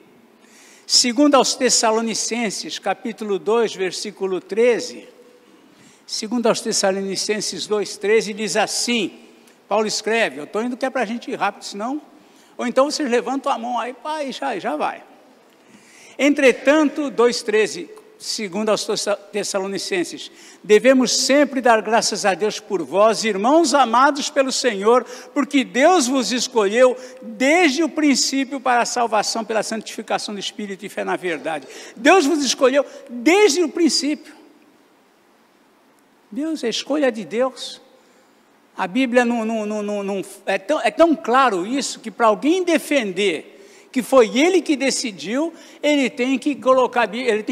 Segundo aos Tessalonicenses, capítulo 2, versículo 13, segundo aos Tessalonicenses 2, 13, diz assim, Paulo escreve, eu estou indo que é para a gente ir rápido, senão, ou então vocês levantam a mão aí, pai, já vai. Entretanto, 2,13, segundo aos Tessalonicenses, devemos sempre dar graças a Deus por vós, irmãos amados pelo Senhor, porque Deus vos escolheu desde o princípio para a salvação pela santificação do Espírito e fé na verdade. Deus vos escolheu desde o princípio. Deus, a escolha de Deus. A Bíblia é tão claro isso, que para alguém defender que foi Ele que decidiu, ele tem que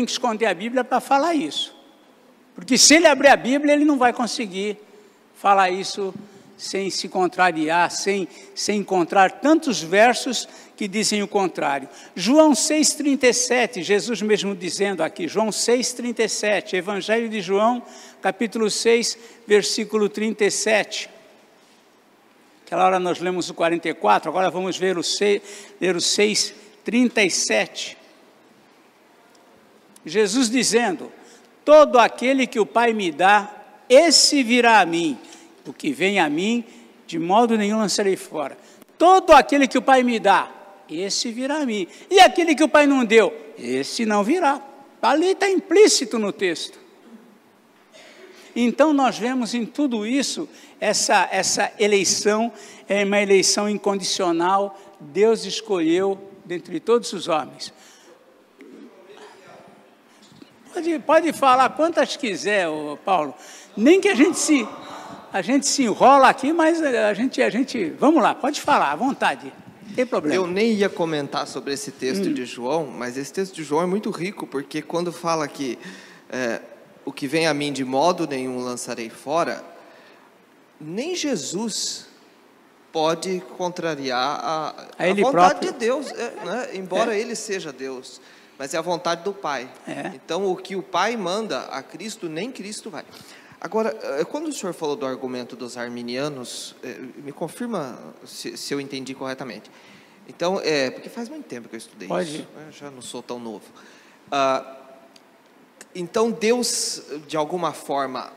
esconder a Bíblia para falar isso. Porque se ele abrir a Bíblia, ele não vai conseguir falar isso sem se contrariar, sem encontrar tantos versos que dizem o contrário. João 6,37, Jesus mesmo dizendo aqui, João 6,37, Evangelho de João, capítulo 6, versículo 37. Aquela hora nós lemos o 44, agora vamos ler o 6,37. Jesus dizendo, todo aquele que o Pai me dá, esse virá a mim. O que vem a mim, de modo nenhum lançarei fora. Todo aquele que o Pai me dá, esse virá a mim. E aquele que o Pai não deu, esse não virá. Ali está implícito no texto. Então nós vemos em tudo isso, essa eleição é uma eleição incondicional, Deus escolheu dentre todos os homens. Pode falar quantas quiser, Paulo, nem que a gente se enrola aqui, mas a gente, vamos lá, pode falar, à vontade, não tem problema. Eu nem ia comentar sobre esse texto de João, mas esse texto de João é muito rico, porque quando fala que o que vem a mim de modo nenhum lançarei fora, nem Jesus pode contrariar a vontade próprio. De Deus, né? Embora Ele seja Deus, mas é a vontade do Pai. Então, o que o Pai manda a Cristo, nem Cristo vai. Agora, quando o senhor falou do argumento dos arminianos, me confirma se eu entendi corretamente. Então, porque faz muito tempo que eu estudei isso, eu já não sou tão novo. Então, Deus, de alguma forma,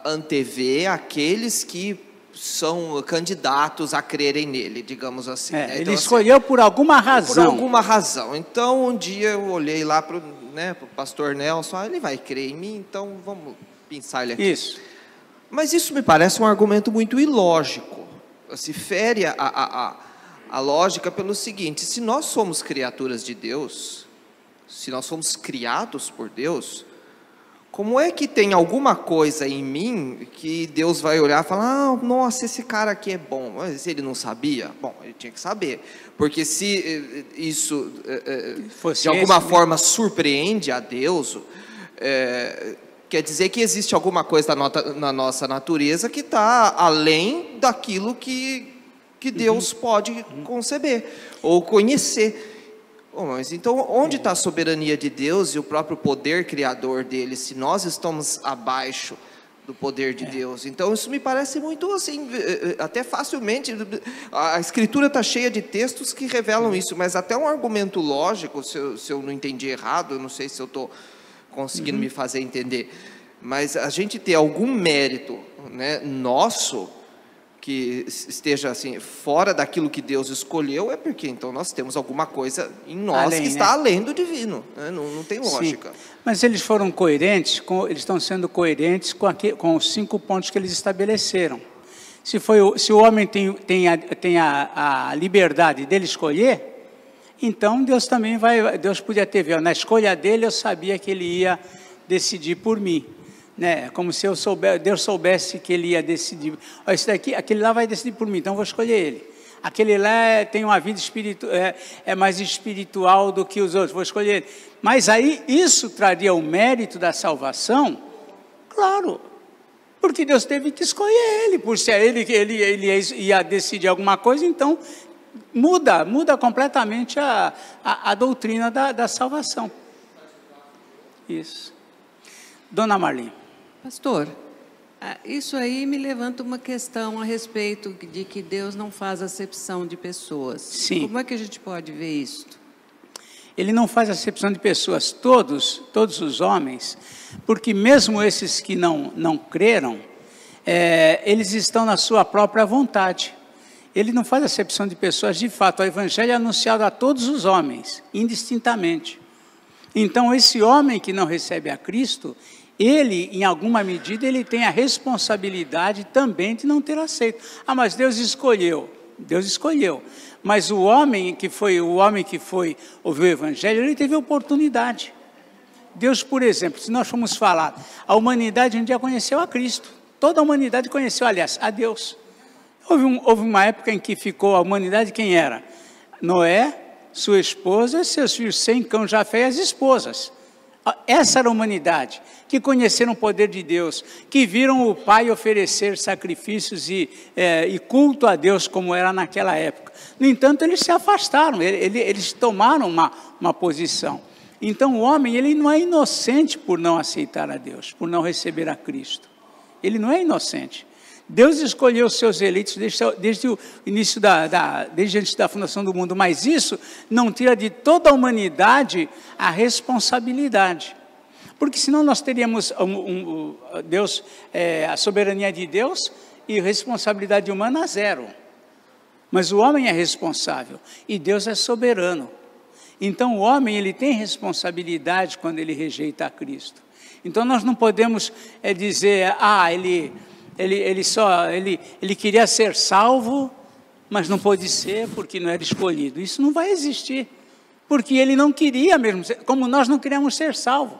antevê aqueles que são candidatos a crerem nele, digamos assim. Né? Então, ele escolheu por alguma razão. Por alguma razão. Então, um dia eu olhei lá para o pastor Nelson, ele vai crer em mim, então vamos pensar ele aqui. Isso. Mas isso me parece um argumento muito ilógico. Se fere a lógica pelo seguinte: se nós somos criaturas de Deus, se nós somos criados por Deus, como é que tem alguma coisa em mim que Deus vai olhar e falar, nossa, esse cara aqui é bom, mas ele não sabia? Bom, ele tinha que saber, porque se isso de alguma forma surpreende a Deus, quer dizer que existe alguma coisa na nossa natureza que está além daquilo que Deus pode conceber ou conhecer. Mas então, onde está a soberania de Deus e o próprio poder criador dele, se nós estamos abaixo do poder de Deus? Então, isso me parece muito assim, até facilmente, a Escritura está cheia de textos que revelam isso, mas até um argumento lógico, se eu não entendi errado, eu não sei se eu estou conseguindo me fazer entender, mas a gente ter algum mérito, né, nosso, que esteja assim, fora daquilo que Deus escolheu, é porque então nós temos alguma coisa em nós que está além do divino, né? Não tem lógica. Sim. Mas eles foram coerentes, eles estão sendo coerentes com os 5 pontos que eles estabeleceram. Se o homem tem a liberdade dele escolher, então Deus também Deus podia ter visto, na escolha dele eu sabia que ele ia decidir por mim. Né? Como se Deus soubesse que ele ia decidir. Esse daqui, aquele lá vai decidir por mim, então eu vou escolher ele. Aquele lá tem uma vida espiritual, é mais espiritual do que os outros, vou escolher ele. Mas aí isso traria o mérito da salvação? Claro, porque Deus teve que escolher ele, por ser ele que ele ia decidir alguma coisa, então muda completamente a doutrina da salvação. Isso. Dona Marli. Pastor, isso aí me levanta uma questão a respeito de que Deus não faz acepção de pessoas. Sim. Como é que a gente pode ver isso? Ele não faz acepção de pessoas, todos os homens, porque mesmo esses que não creram, eles estão na sua própria vontade. Ele não faz acepção de pessoas, de fato, o Evangelho é anunciado a todos os homens, indistintamente. Então, esse homem que não recebe a Cristo, ele, em alguma medida, ele tem a responsabilidade também de não ter aceito. Mas Deus escolheu. Mas o homem que foi ouviu o Evangelho, ele teve oportunidade. Deus, por exemplo, se nós formos falar, a humanidade um dia conheceu a Cristo. Toda a humanidade conheceu, aliás, a Deus. Houve uma época em que ficou a humanidade, quem era? Noé, sua esposa, seus filhos Sem, Cão, Jafé e as esposas. Essa era a humanidade, que conheceram o poder de Deus, que viram o Pai oferecer sacrifícios e culto a Deus, como era naquela época. No entanto, eles se afastaram, eles tomaram uma posição. Então, o homem, ele não é inocente por não aceitar a Deus, por não receber a Cristo. Ele não é inocente. Deus escolheu os seus eleitos desde o início desde antes da fundação do mundo, mas isso não tira de toda a humanidade a responsabilidade. Porque senão nós teríamos a soberania de Deus e responsabilidade humana zero. Mas o homem é responsável e Deus é soberano. Então o homem ele tem responsabilidade quando ele rejeita a Cristo. Então nós não podemos dizer, ele queria ser salvo, mas não pôde ser porque não era escolhido. Isso não vai existir, porque ele não queria mesmo, como nós não queríamos ser salvos.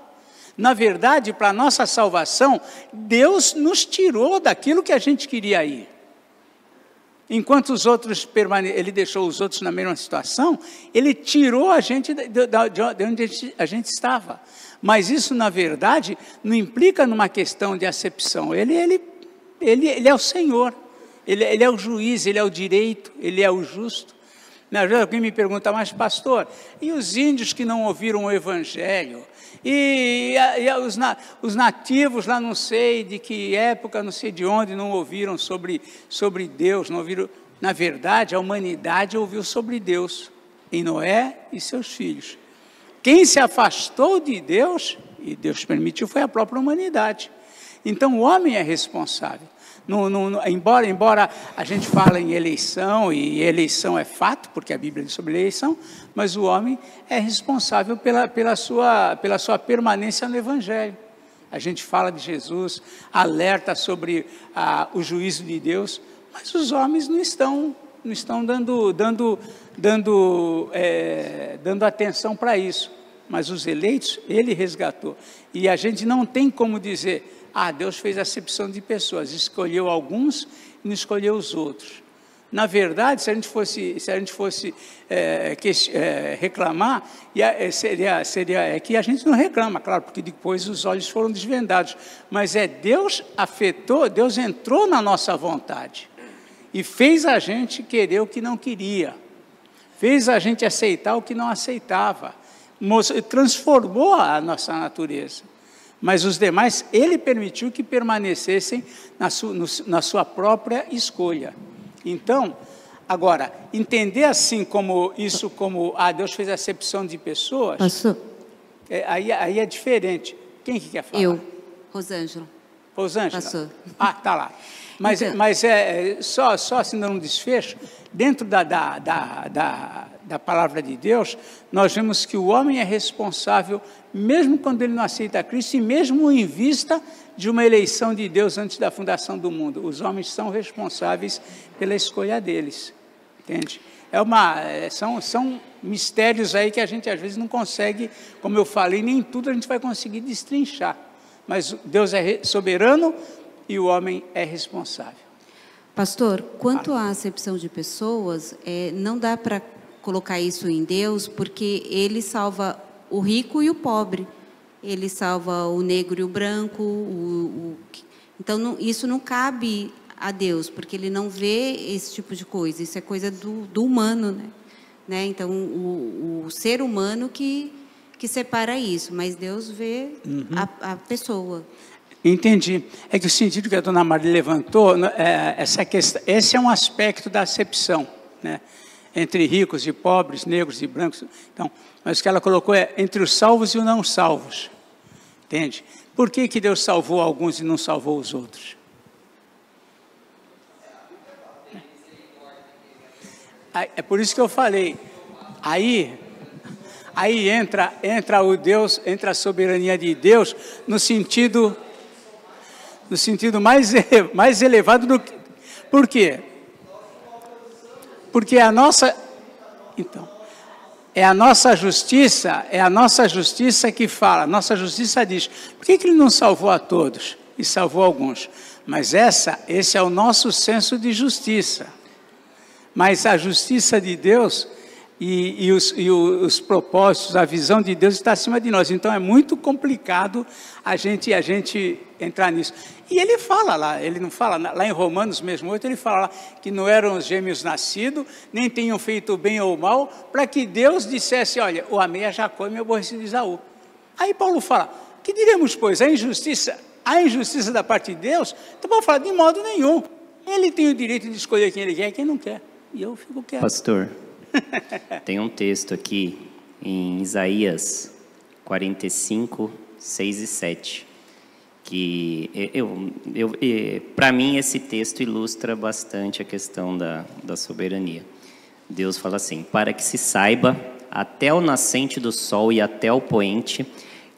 Na verdade, para a nossa salvação, Deus nos tirou daquilo que a gente queria ir. Enquanto os outros ele deixou os outros na mesma situação, ele tirou a gente de onde a gente estava. Mas isso, na verdade, não implica numa questão de acepção. Ele é o Senhor, ele é o juiz, ele é o direito, ele é o justo. Alguém me pergunta, mas pastor, e os índios que não ouviram o Evangelho? E os nativos lá, não sei de que época, não sei de onde, não ouviram sobre Deus, não ouviram. Na verdade, a humanidade ouviu sobre Deus, em Noé e seus filhos. Quem se afastou de Deus, e Deus permitiu, foi a própria humanidade. Então, o homem é responsável. Embora a gente fale em eleição, e eleição é fato, porque a Bíblia diz sobre eleição, mas o homem é responsável pela sua permanência no Evangelho. A gente fala de Jesus, alerta sobre o juízo de Deus, mas os homens não estão dando atenção para isso. Mas os eleitos, ele resgatou. E a gente não tem como dizer, Deus fez acepção de pessoas, escolheu alguns e não escolheu os outros. Na verdade, se a gente fosse reclamar, seria que a gente não reclama, claro, porque depois os olhos foram desvendados. Mas Deus afetou, Deus entrou na nossa vontade e fez a gente querer o que não queria, fez a gente aceitar o que não aceitava, transformou a nossa natureza. Mas os demais, ele permitiu que permanecessem na sua própria escolha. Então, agora, entender assim como Deus fez acepção de pessoas, aí é diferente. Quem que quer falar? Eu, Rosângela. Rosângela? Passou. Tá lá. Mas só assim dando um desfecho, dentro da palavra de Deus, nós vemos que o homem é responsável, mesmo quando ele não aceita Cristo, e mesmo em vista de uma eleição de Deus antes da fundação do mundo. Os homens são responsáveis pela escolha deles, entende? São mistérios aí que a gente às vezes não consegue, como eu falei, nem tudo a gente vai conseguir destrinchar. Mas Deus é soberano e o homem é responsável. Pastor, quanto à acepção de pessoas, não dá para colocar isso em Deus, porque ele salva o rico e o pobre, ele salva o negro e o branco, então isso não cabe a Deus, porque ele não vê esse tipo de coisa, isso é coisa do humano, né? Então o ser humano que separa isso, mas Deus vê a pessoa. Entendi. É que o sentido que a dona Maria levantou, esse é um aspecto da acepção, né? Entre ricos e pobres, negros e brancos. Então, mas o que ela colocou é entre os salvos e os não salvos. Entende? Por que Deus salvou alguns e não salvou os outros? É por isso que eu falei. Aí entra o Deus, entra a soberania de Deus no sentido mais elevado do que. Por quê? Porque é a nossa justiça que fala, a nossa justiça diz, por que ele não salvou a todos e salvou alguns? Mas esse é o nosso senso de justiça. Mas a justiça de Deus e os propósitos, a visão de Deus está acima de nós. Então é muito complicado a gente entrar nisso. E ele fala lá, ele não fala, lá em Romanos mesmo 8, ele fala lá que não eram os gêmeos nascidos, nem tinham feito bem ou mal, para que Deus dissesse, olha, eu amei a Jacó e me aborreci de Esaú. Aí Paulo fala, que diremos, pois, a injustiça da parte de Deus? Então Paulo fala, de modo nenhum. Ele tem o direito de escolher quem ele quer e quem não quer. E eu fico quieto. Pastor, tem um texto aqui em Isaías 45, 6 e 7, que para mim esse texto ilustra bastante a questão da soberania. Deus fala assim, para que se saiba até o nascente do sol e até o poente,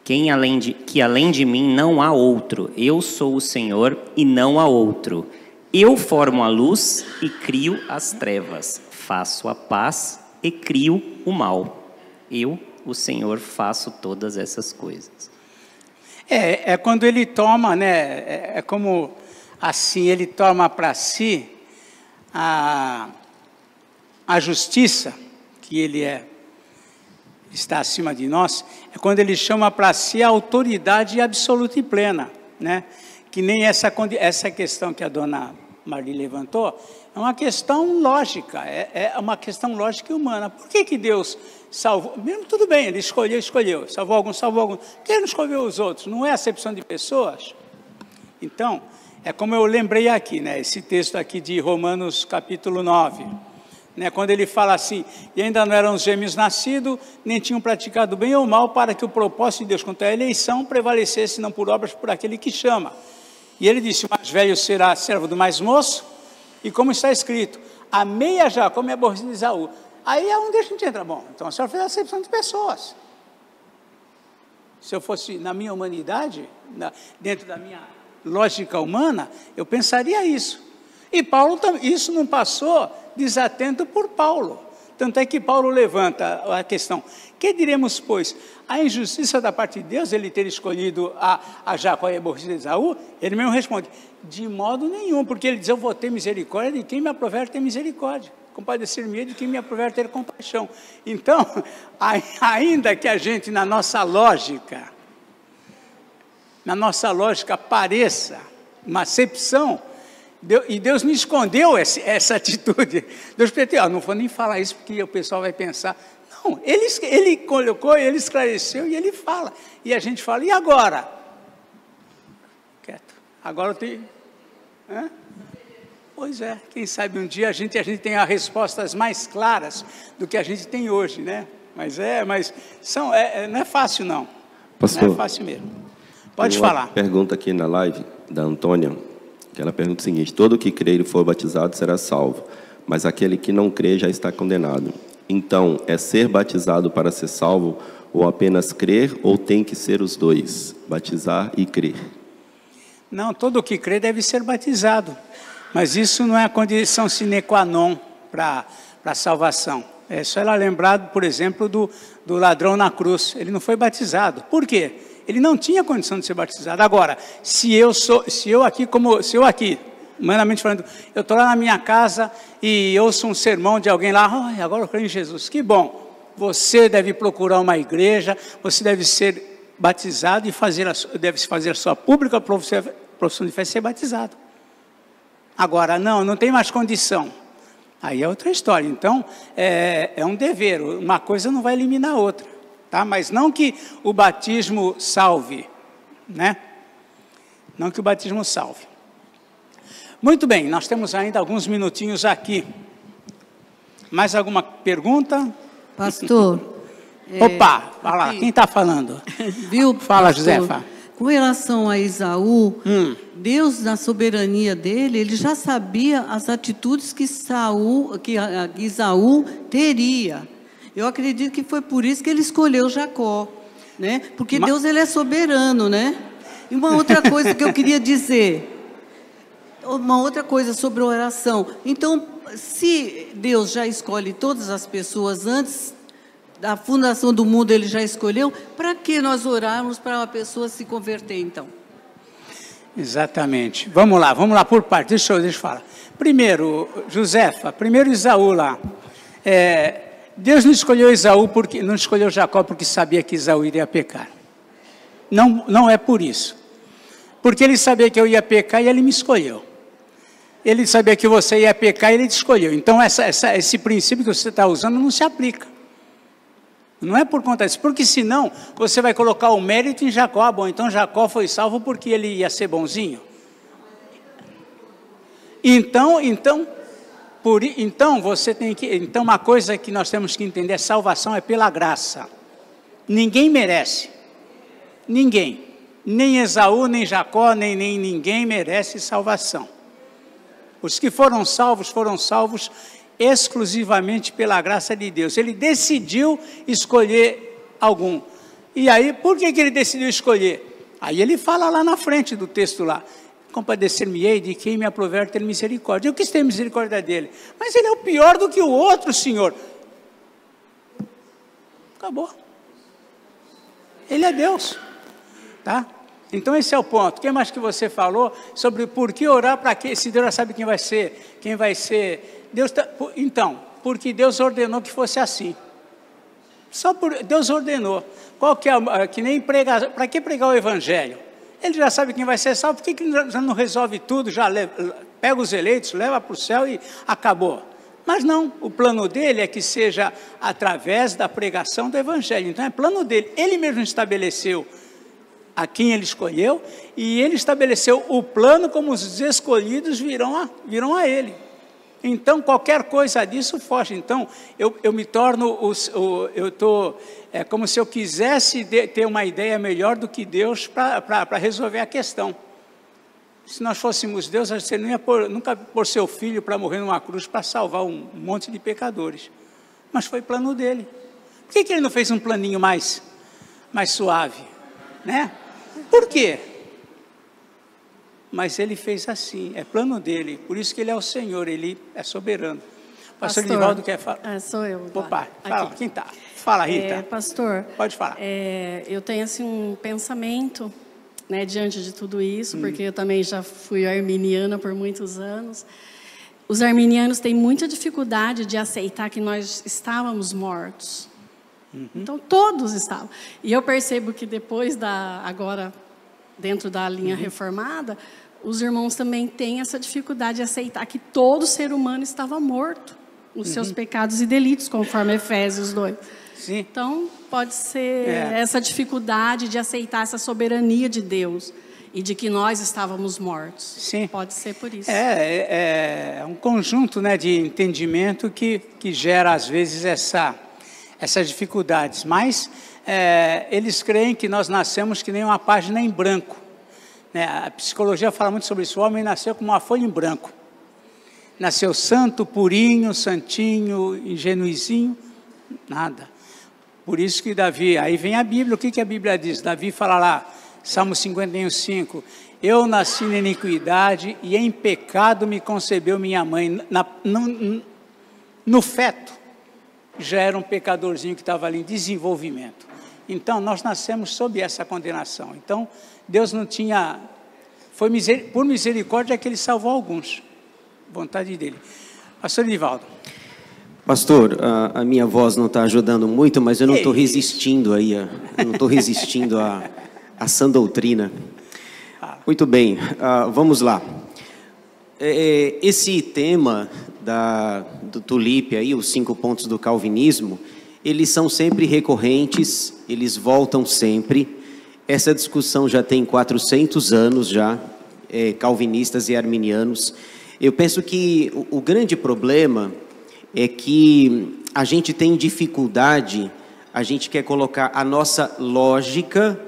que além de mim não há outro, eu sou o Senhor e não há outro. Eu formo a luz e crio as trevas, faço a paz e crio o mal. Eu, o Senhor, faço todas essas coisas. É quando ele toma, né? É como assim, ele toma para si a justiça, que ele está acima de nós, é quando ele chama para si a autoridade absoluta e plena, né? Que nem essa questão que a dona Marli levantou, é uma questão lógica, é uma questão lógica e humana. Por que Deus salvou? Mesmo tudo bem, ele escolheu, salvou alguns. Por que ele não escolheu os outros? Não é acepção de pessoas? Então, é como eu lembrei aqui, né? Esse texto aqui de Romanos capítulo 9, né? Quando ele fala assim, e ainda não eram os gêmeos nascidos, nem tinham praticado bem ou mal, para que o propósito de Deus quanto à eleição prevalecesse, não por obras, por aquele que chama. E ele disse, o mais velho será servo do mais moço, e como está escrito, amei a Jacó, me aborreci de Esaú. Aí é onde a gente entra. Bom, então a senhora fez a acepção de pessoas. Se eu fosse na minha humanidade, dentro da minha lógica humana, eu pensaria isso. E Paulo, isso não passou desatento por Paulo. Tanto é que Paulo levanta a questão, que diremos, pois, a injustiça da parte de Deus, ele ter escolhido a Jacó e aborrecido de Esaú? Ele mesmo responde, de modo nenhum, porque ele diz, eu vou ter misericórdia de quem me aprover ter misericórdia, compadecer-me de quem me aprover ter compaixão. Então, ainda que a gente, na nossa lógica pareça uma acepção, e Deus me escondeu essa atitude. Deus pretendeu, não vou nem falar isso porque o pessoal vai pensar. Não, ele colocou, ele esclareceu e ele fala. E a gente fala, e agora? Quieto. Agora eu tenho... Hã? Pois é, quem sabe um dia a gente tem as respostas mais claras do que a gente tem hoje, né? Mas não é fácil não. Pastor, não é fácil mesmo. Pode falar. Pergunta aqui na live da Antônia, que ela pergunta o seguinte, todo que crer e for batizado será salvo, mas aquele que não crê já está condenado. Então, é ser batizado para ser salvo, ou apenas crer, ou tem que ser os dois, batizar e crer? Não, todo que crê deve ser batizado, mas isso não é a condição sine qua non para a salvação. É só ela lembrar, por exemplo, do ladrão na cruz, ele não foi batizado. Por quê? Ele não tinha condição de ser batizado. Agora, se eu aqui, humanamente falando, eu estou lá na minha casa e ouço um sermão de alguém lá, agora eu creio em Jesus, que bom. Você deve procurar uma igreja, você deve ser batizado e deve fazer a sua pública profissão de fé e ser batizado. Agora, não tem mais condição. Aí é outra história. Então, é um dever, uma coisa não vai eliminar a outra. Tá? Mas não que o batismo salve, né? Não que o batismo salve. Muito bem, nós temos ainda alguns minutinhos aqui. Mais alguma pergunta? Pastor. Opa, vai lá, quem está falando? Viu, fala, pastor, Josefa. Com relação a Esaú, Deus, na soberania dele, ele já sabia as atitudes que Esaú teria. Eu acredito que foi por isso que ele escolheu Jacó, né? Porque Deus, ele é soberano, né? E uma outra coisa que eu queria dizer, uma outra coisa sobre a oração. Então, se Deus já escolhe todas as pessoas antes da fundação do mundo, ele já escolheu, para que nós orarmos para uma pessoa se converter, então? Exatamente. Vamos lá por parte. Deixa eu falar. Primeiro, Josefa, Esaú lá. Deus não escolheu não escolheu Jacó porque sabia que Esaú iria pecar. Não é por isso. Porque ele sabia que eu ia pecar e ele me escolheu. Ele sabia que você ia pecar e ele te escolheu. Então, esse princípio que você está usando não se aplica. Não é por conta disso. Porque senão, você vai colocar o mérito em Jacó. Bom, então Jacó foi salvo porque ele ia ser bonzinho. Então você tem que... Então, uma coisa que nós temos que entender, salvação é pela graça. Ninguém merece. Ninguém. Nem Esaú, nem Jacó, nem ninguém merece salvação. Os que foram salvos exclusivamente pela graça de Deus. Ele decidiu escolher algum. E aí, por que ele decidiu escolher? Aí ele fala lá na frente do texto lá. Compadecer-me-ei de quem me aprover ter misericórdia. Eu quis ter misericórdia dele. Mas ele é o pior do que o outro, Senhor. Acabou. Ele é Deus. Tá? Então esse é o ponto. O que mais que você falou sobre por que orar para quê? Se Deus já sabe quem vai ser. Então, porque Deus ordenou que fosse assim. Deus ordenou. Qual que é, que nem pregar, para que pregar o evangelho? Ele já sabe quem vai ser salvo, por que ele já não resolve tudo, já pega os eleitos, leva para o céu e acabou? Mas não, o plano dele é que seja através da pregação do evangelho. Então é plano dele. Ele mesmo estabeleceu a quem ele escolheu, e ele estabeleceu o plano como os escolhidos virão a ele. Então, qualquer coisa disso foge. Então, eu me torno, é como se eu quisesse ter uma ideia melhor do que Deus para resolver a questão. Se nós fôssemos Deus, você não ia nunca pôr seu filho para morrer numa cruz para salvar um monte de pecadores. Mas foi plano dele. Por que ele não fez um planinho mais suave? Né? Por quê? Mas ele fez assim, é plano dele, por isso que ele é o Senhor, ele é soberano. Pastor Nivaldo quer falar? Sou eu. Opa, fala, quem está? Fala, Rita. Pastor, pode falar. Eu tenho assim, um pensamento, né, diante de tudo isso, porque eu também já fui arminiana por muitos anos. Os arminianos têm muita dificuldade de aceitar que nós estávamos mortos. Então, todos estavam. E eu percebo que depois agora, dentro da linha reformada, os irmãos também têm essa dificuldade de aceitar que todo ser humano estava morto nos seus pecados e delitos, conforme Efésios 2. Sim. Então, pode ser essa dificuldade de aceitar essa soberania de Deus e de que nós estávamos mortos. Sim. Pode ser por isso. É um conjunto, né, de entendimento que gera, às vezes, essas dificuldades. Mas eles creem que nós nascemos que nem uma página em branco. A psicologia fala muito sobre isso. O homem nasceu como uma folha em branco. Nasceu santo, purinho, santinho, ingenuizinho, nada. Por isso que Davi, aí vem a Bíblia, o que a Bíblia diz? Davi fala lá, Salmo 51:5, eu nasci na iniquidade e em pecado me concebeu minha mãe. No feto, já era um pecadorzinho que estava ali em desenvolvimento. Então, nós nascemos sob essa condenação. Então, Deus não tinha... por misericórdia que Ele salvou alguns. Vontade dEle. Pastor Nivaldo. Pastor, a minha voz não está ajudando muito, mas eu não estou resistindo aí, à sã doutrina. Muito bem, vamos lá. Esse tema do Tulipe aí, os 5 pontos do calvinismo, eles são sempre recorrentes, eles voltam sempre. Essa discussão já tem 400 anos já, calvinistas e arminianos. Eu penso que o grande problema é que a gente tem dificuldade, a gente quer colocar a nossa lógica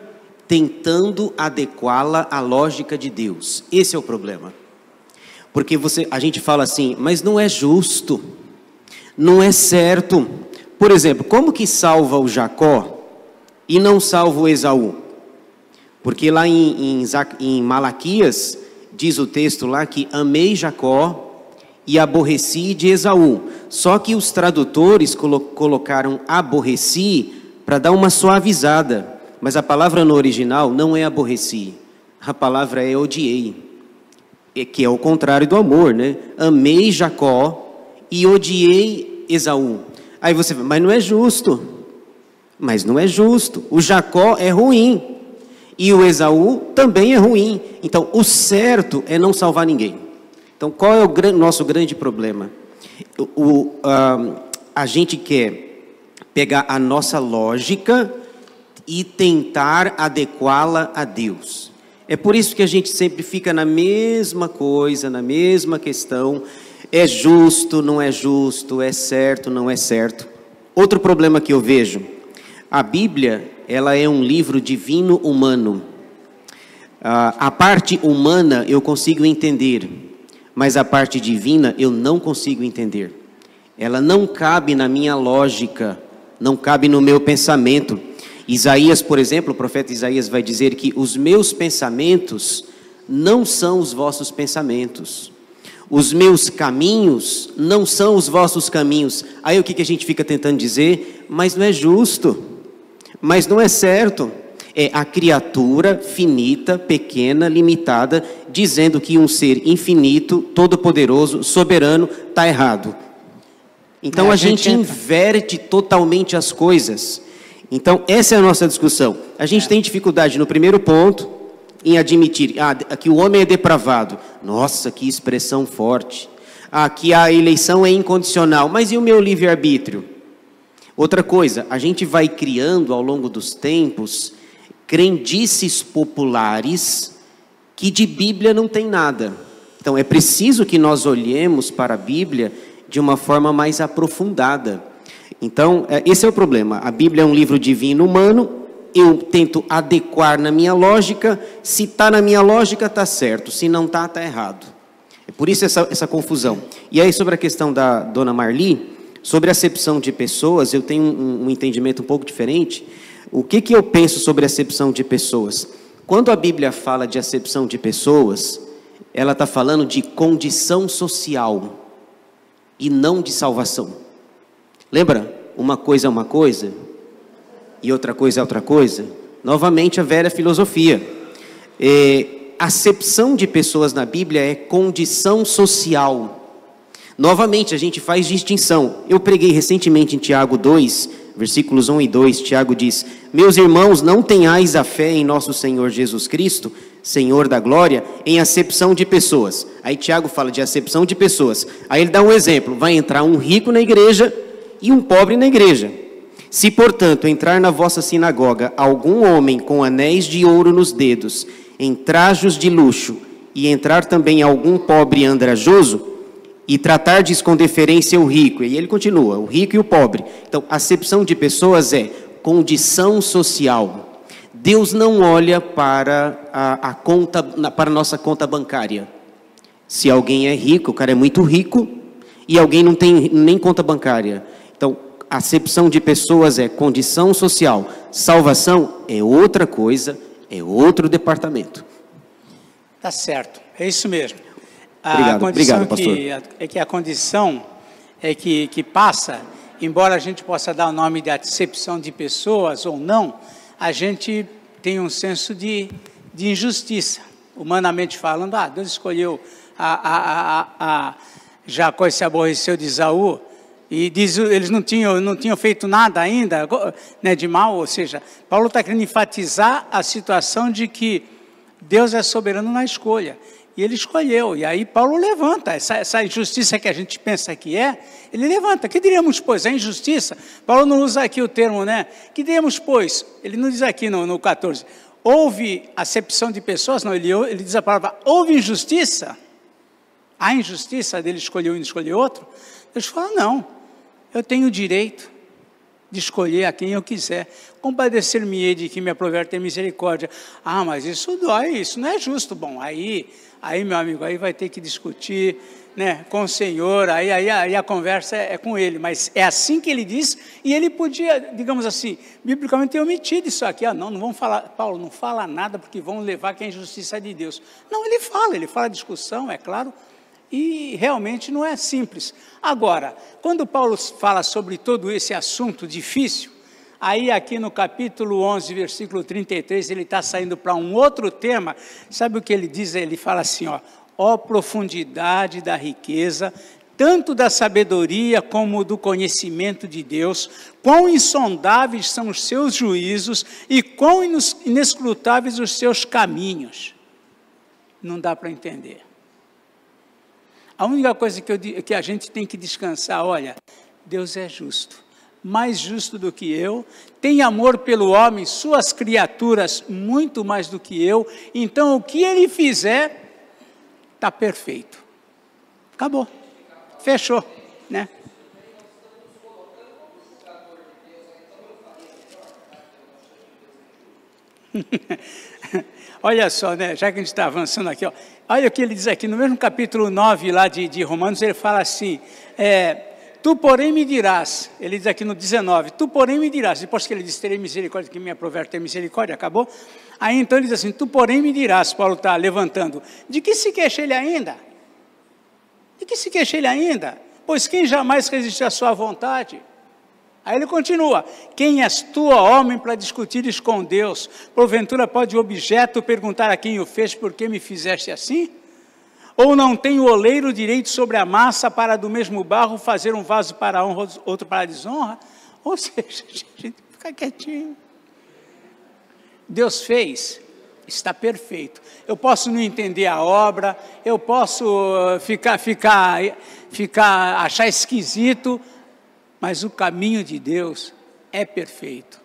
tentando adequá-la à lógica de Deus. Esse é o problema. Porque a gente fala assim, mas não é justo, não é certo. Por exemplo, como que salva o Jacó e não salva o Esaú? Porque lá em Malaquias, diz o texto lá que amei Jacó e aborreci de Esaú. Só que os tradutores colocaram aborreci para dar uma suavizada. Mas a palavra no original não é aborreci. A palavra é odiei. Que é o contrário do amor, né? Amei Jacó e odiei Esaú. Aí você fala, mas não é justo. Mas não é justo. O Jacó é ruim. E o Esaú também é ruim. Então, o certo é não salvar ninguém. Então, qual é o nosso grande problema? A gente quer pegar a nossa lógica e tentar adequá-la a Deus. É por isso que a gente sempre fica na mesma coisa, na mesma questão. É justo, não é justo, é certo, não é certo. Outro problema que eu vejo, a Bíblia, ela é um livro divino humano. A parte humana eu consigo entender, mas a parte divina eu não consigo entender. Ela não cabe na minha lógica, não cabe no meu pensamento. Isaías, por exemplo, o profeta Isaías vai dizer que os meus pensamentos não são os vossos pensamentos. Os meus caminhos não são os vossos caminhos. Aí o que a gente fica tentando dizer? Mas não é justo. Mas não é certo. É a criatura finita, pequena, limitada, dizendo que um ser infinito, todo-poderoso, soberano, está errado. Então a gente inverte totalmente as coisas. Então essa é a nossa discussão. A gente tem dificuldade no primeiro ponto em admitir que o homem é depravado. Nossa, que expressão forte. Que a eleição é incondicional. Mas e o meu livre-arbítrio? Outra coisa, a gente vai criando ao longo dos tempos crendices populares que de Bíblia não tem nada. Então é preciso que nós olhemos para a Bíblia de uma forma mais aprofundada. Então, esse é o problema. A Bíblia é um livro divino humano, eu tento adequar na minha lógica, se está na minha lógica, está certo, se não está, está errado. É por isso essa confusão. E aí, sobre a questão da dona Marli, sobre a acepção de pessoas, eu tenho um entendimento um pouco diferente. O que eu penso sobre a acepção de pessoas? Quando a Bíblia fala de acepção de pessoas, ela está falando de condição social e não de salvação. Lembra? Uma coisa é uma coisa e outra coisa é outra coisa. Novamente a velha filosofia. Acepção de pessoas na Bíblia é condição social. Novamente a gente faz distinção. Eu preguei recentemente em Tiago 2, versículos 1 e 2, Tiago diz: meus irmãos, não tenhais a fé em nosso Senhor Jesus Cristo, Senhor da glória, em acepção de pessoas. Aí Tiago fala de acepção de pessoas. Aí ele dá um exemplo: vai entrar um rico na igreja e um pobre na igreja. Se, portanto, entrar na vossa sinagoga algum homem com anéis de ouro nos dedos, em trajos de luxo, e entrar também algum pobre andrajoso, e tratardes com deferência o rico, e ele continua, o rico e o pobre. Então, acepção de pessoas é condição social. Deus não olha para a conta, para a nossa conta bancária. Se alguém é rico, o cara é muito rico, e alguém não tem nem conta bancária. Então, acepção de pessoas é condição social. Salvação é outra coisa, é outro departamento. Tá certo, é isso mesmo. Obrigado, pastor. A condição é que passa, embora a gente possa dar o nome de acepção de pessoas ou não, a gente tem um senso de injustiça. Humanamente falando, Deus escolheu Jacó e se aborreceu de Esaú, e diz, eles não tinham feito nada ainda, né, de mal, ou seja, Paulo está querendo enfatizar a situação de que Deus é soberano na escolha. E ele escolheu, e aí Paulo levanta, essa injustiça que a gente pensa que ele levanta. Que diríamos, pois, a injustiça? Paulo não usa aqui o termo, né? Que diríamos, pois? Ele não diz aqui no 14, houve acepção de pessoas? Não, ele diz a palavra, houve injustiça? A injustiça dele escolher um e não escolher outro? Deus fala, não, eu tenho o direito de escolher a quem eu quiser. Compadecer-me-ei de que me aprover ter misericórdia. Mas isso dói, isso não é justo. Bom, aí, meu amigo, aí vai ter que discutir, né, com o Senhor, aí a conversa é com ele, mas é assim que ele diz, e ele podia, digamos assim, biblicamente ter omitido isso aqui. Não vamos falar, Paulo, não fala nada, porque vão levar que é a injustiça de Deus. Não, ele fala discussão, é claro, e realmente não é simples. Agora, quando Paulo fala sobre todo esse assunto difícil, aí aqui no capítulo 11, versículo 33, ele está saindo para um outro tema. Sabe o que ele diz? Ele fala assim, ó profundidade da riqueza, tanto da sabedoria como do conhecimento de Deus, quão insondáveis são os seus juízos e quão inescrutáveis os seus caminhos. Não dá para entender. A única coisa que a gente tem que descansar, olha, Deus é justo, mais justo do que eu, tem amor pelo homem, suas criaturas, muito mais do que eu, então o que ele fizer, está perfeito. Acabou, fechou, né? Olha só, né? Já que a gente está avançando aqui, olha o que ele diz aqui, no mesmo capítulo 9 lá de Romanos, ele fala assim, tu porém me dirás, ele diz aqui no 19, tu porém me dirás, depois que ele diz, terei misericórdia, que me aprover ter misericórdia, acabou? Aí então ele diz assim, tu porém me dirás, Paulo está levantando, de que se queixa ele ainda? De que se queixa ele ainda? Pois quem jamais resistiu à sua vontade? Aí ele continua: quem és tu, ó homem, para discutires com Deus? Porventura pode o objeto perguntar a quem o fez, por que me fizeste assim? Ou não tem o oleiro direito sobre a massa para do mesmo barro fazer um vaso para honra, outro para desonra? Ou seja, gente, fica quietinho. Deus fez, está perfeito. Eu posso não entender a obra, eu posso achar esquisito, mas o caminho de Deus é perfeito.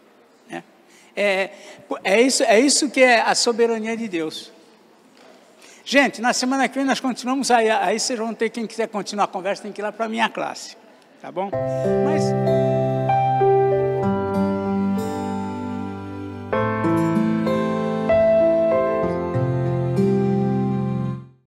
Né? É isso que é a soberania de Deus. Gente, na semana que vem nós continuamos, aí vocês vão ter, quem quiser continuar a conversa, tem que ir lá para a minha classe, tá bom? Mas...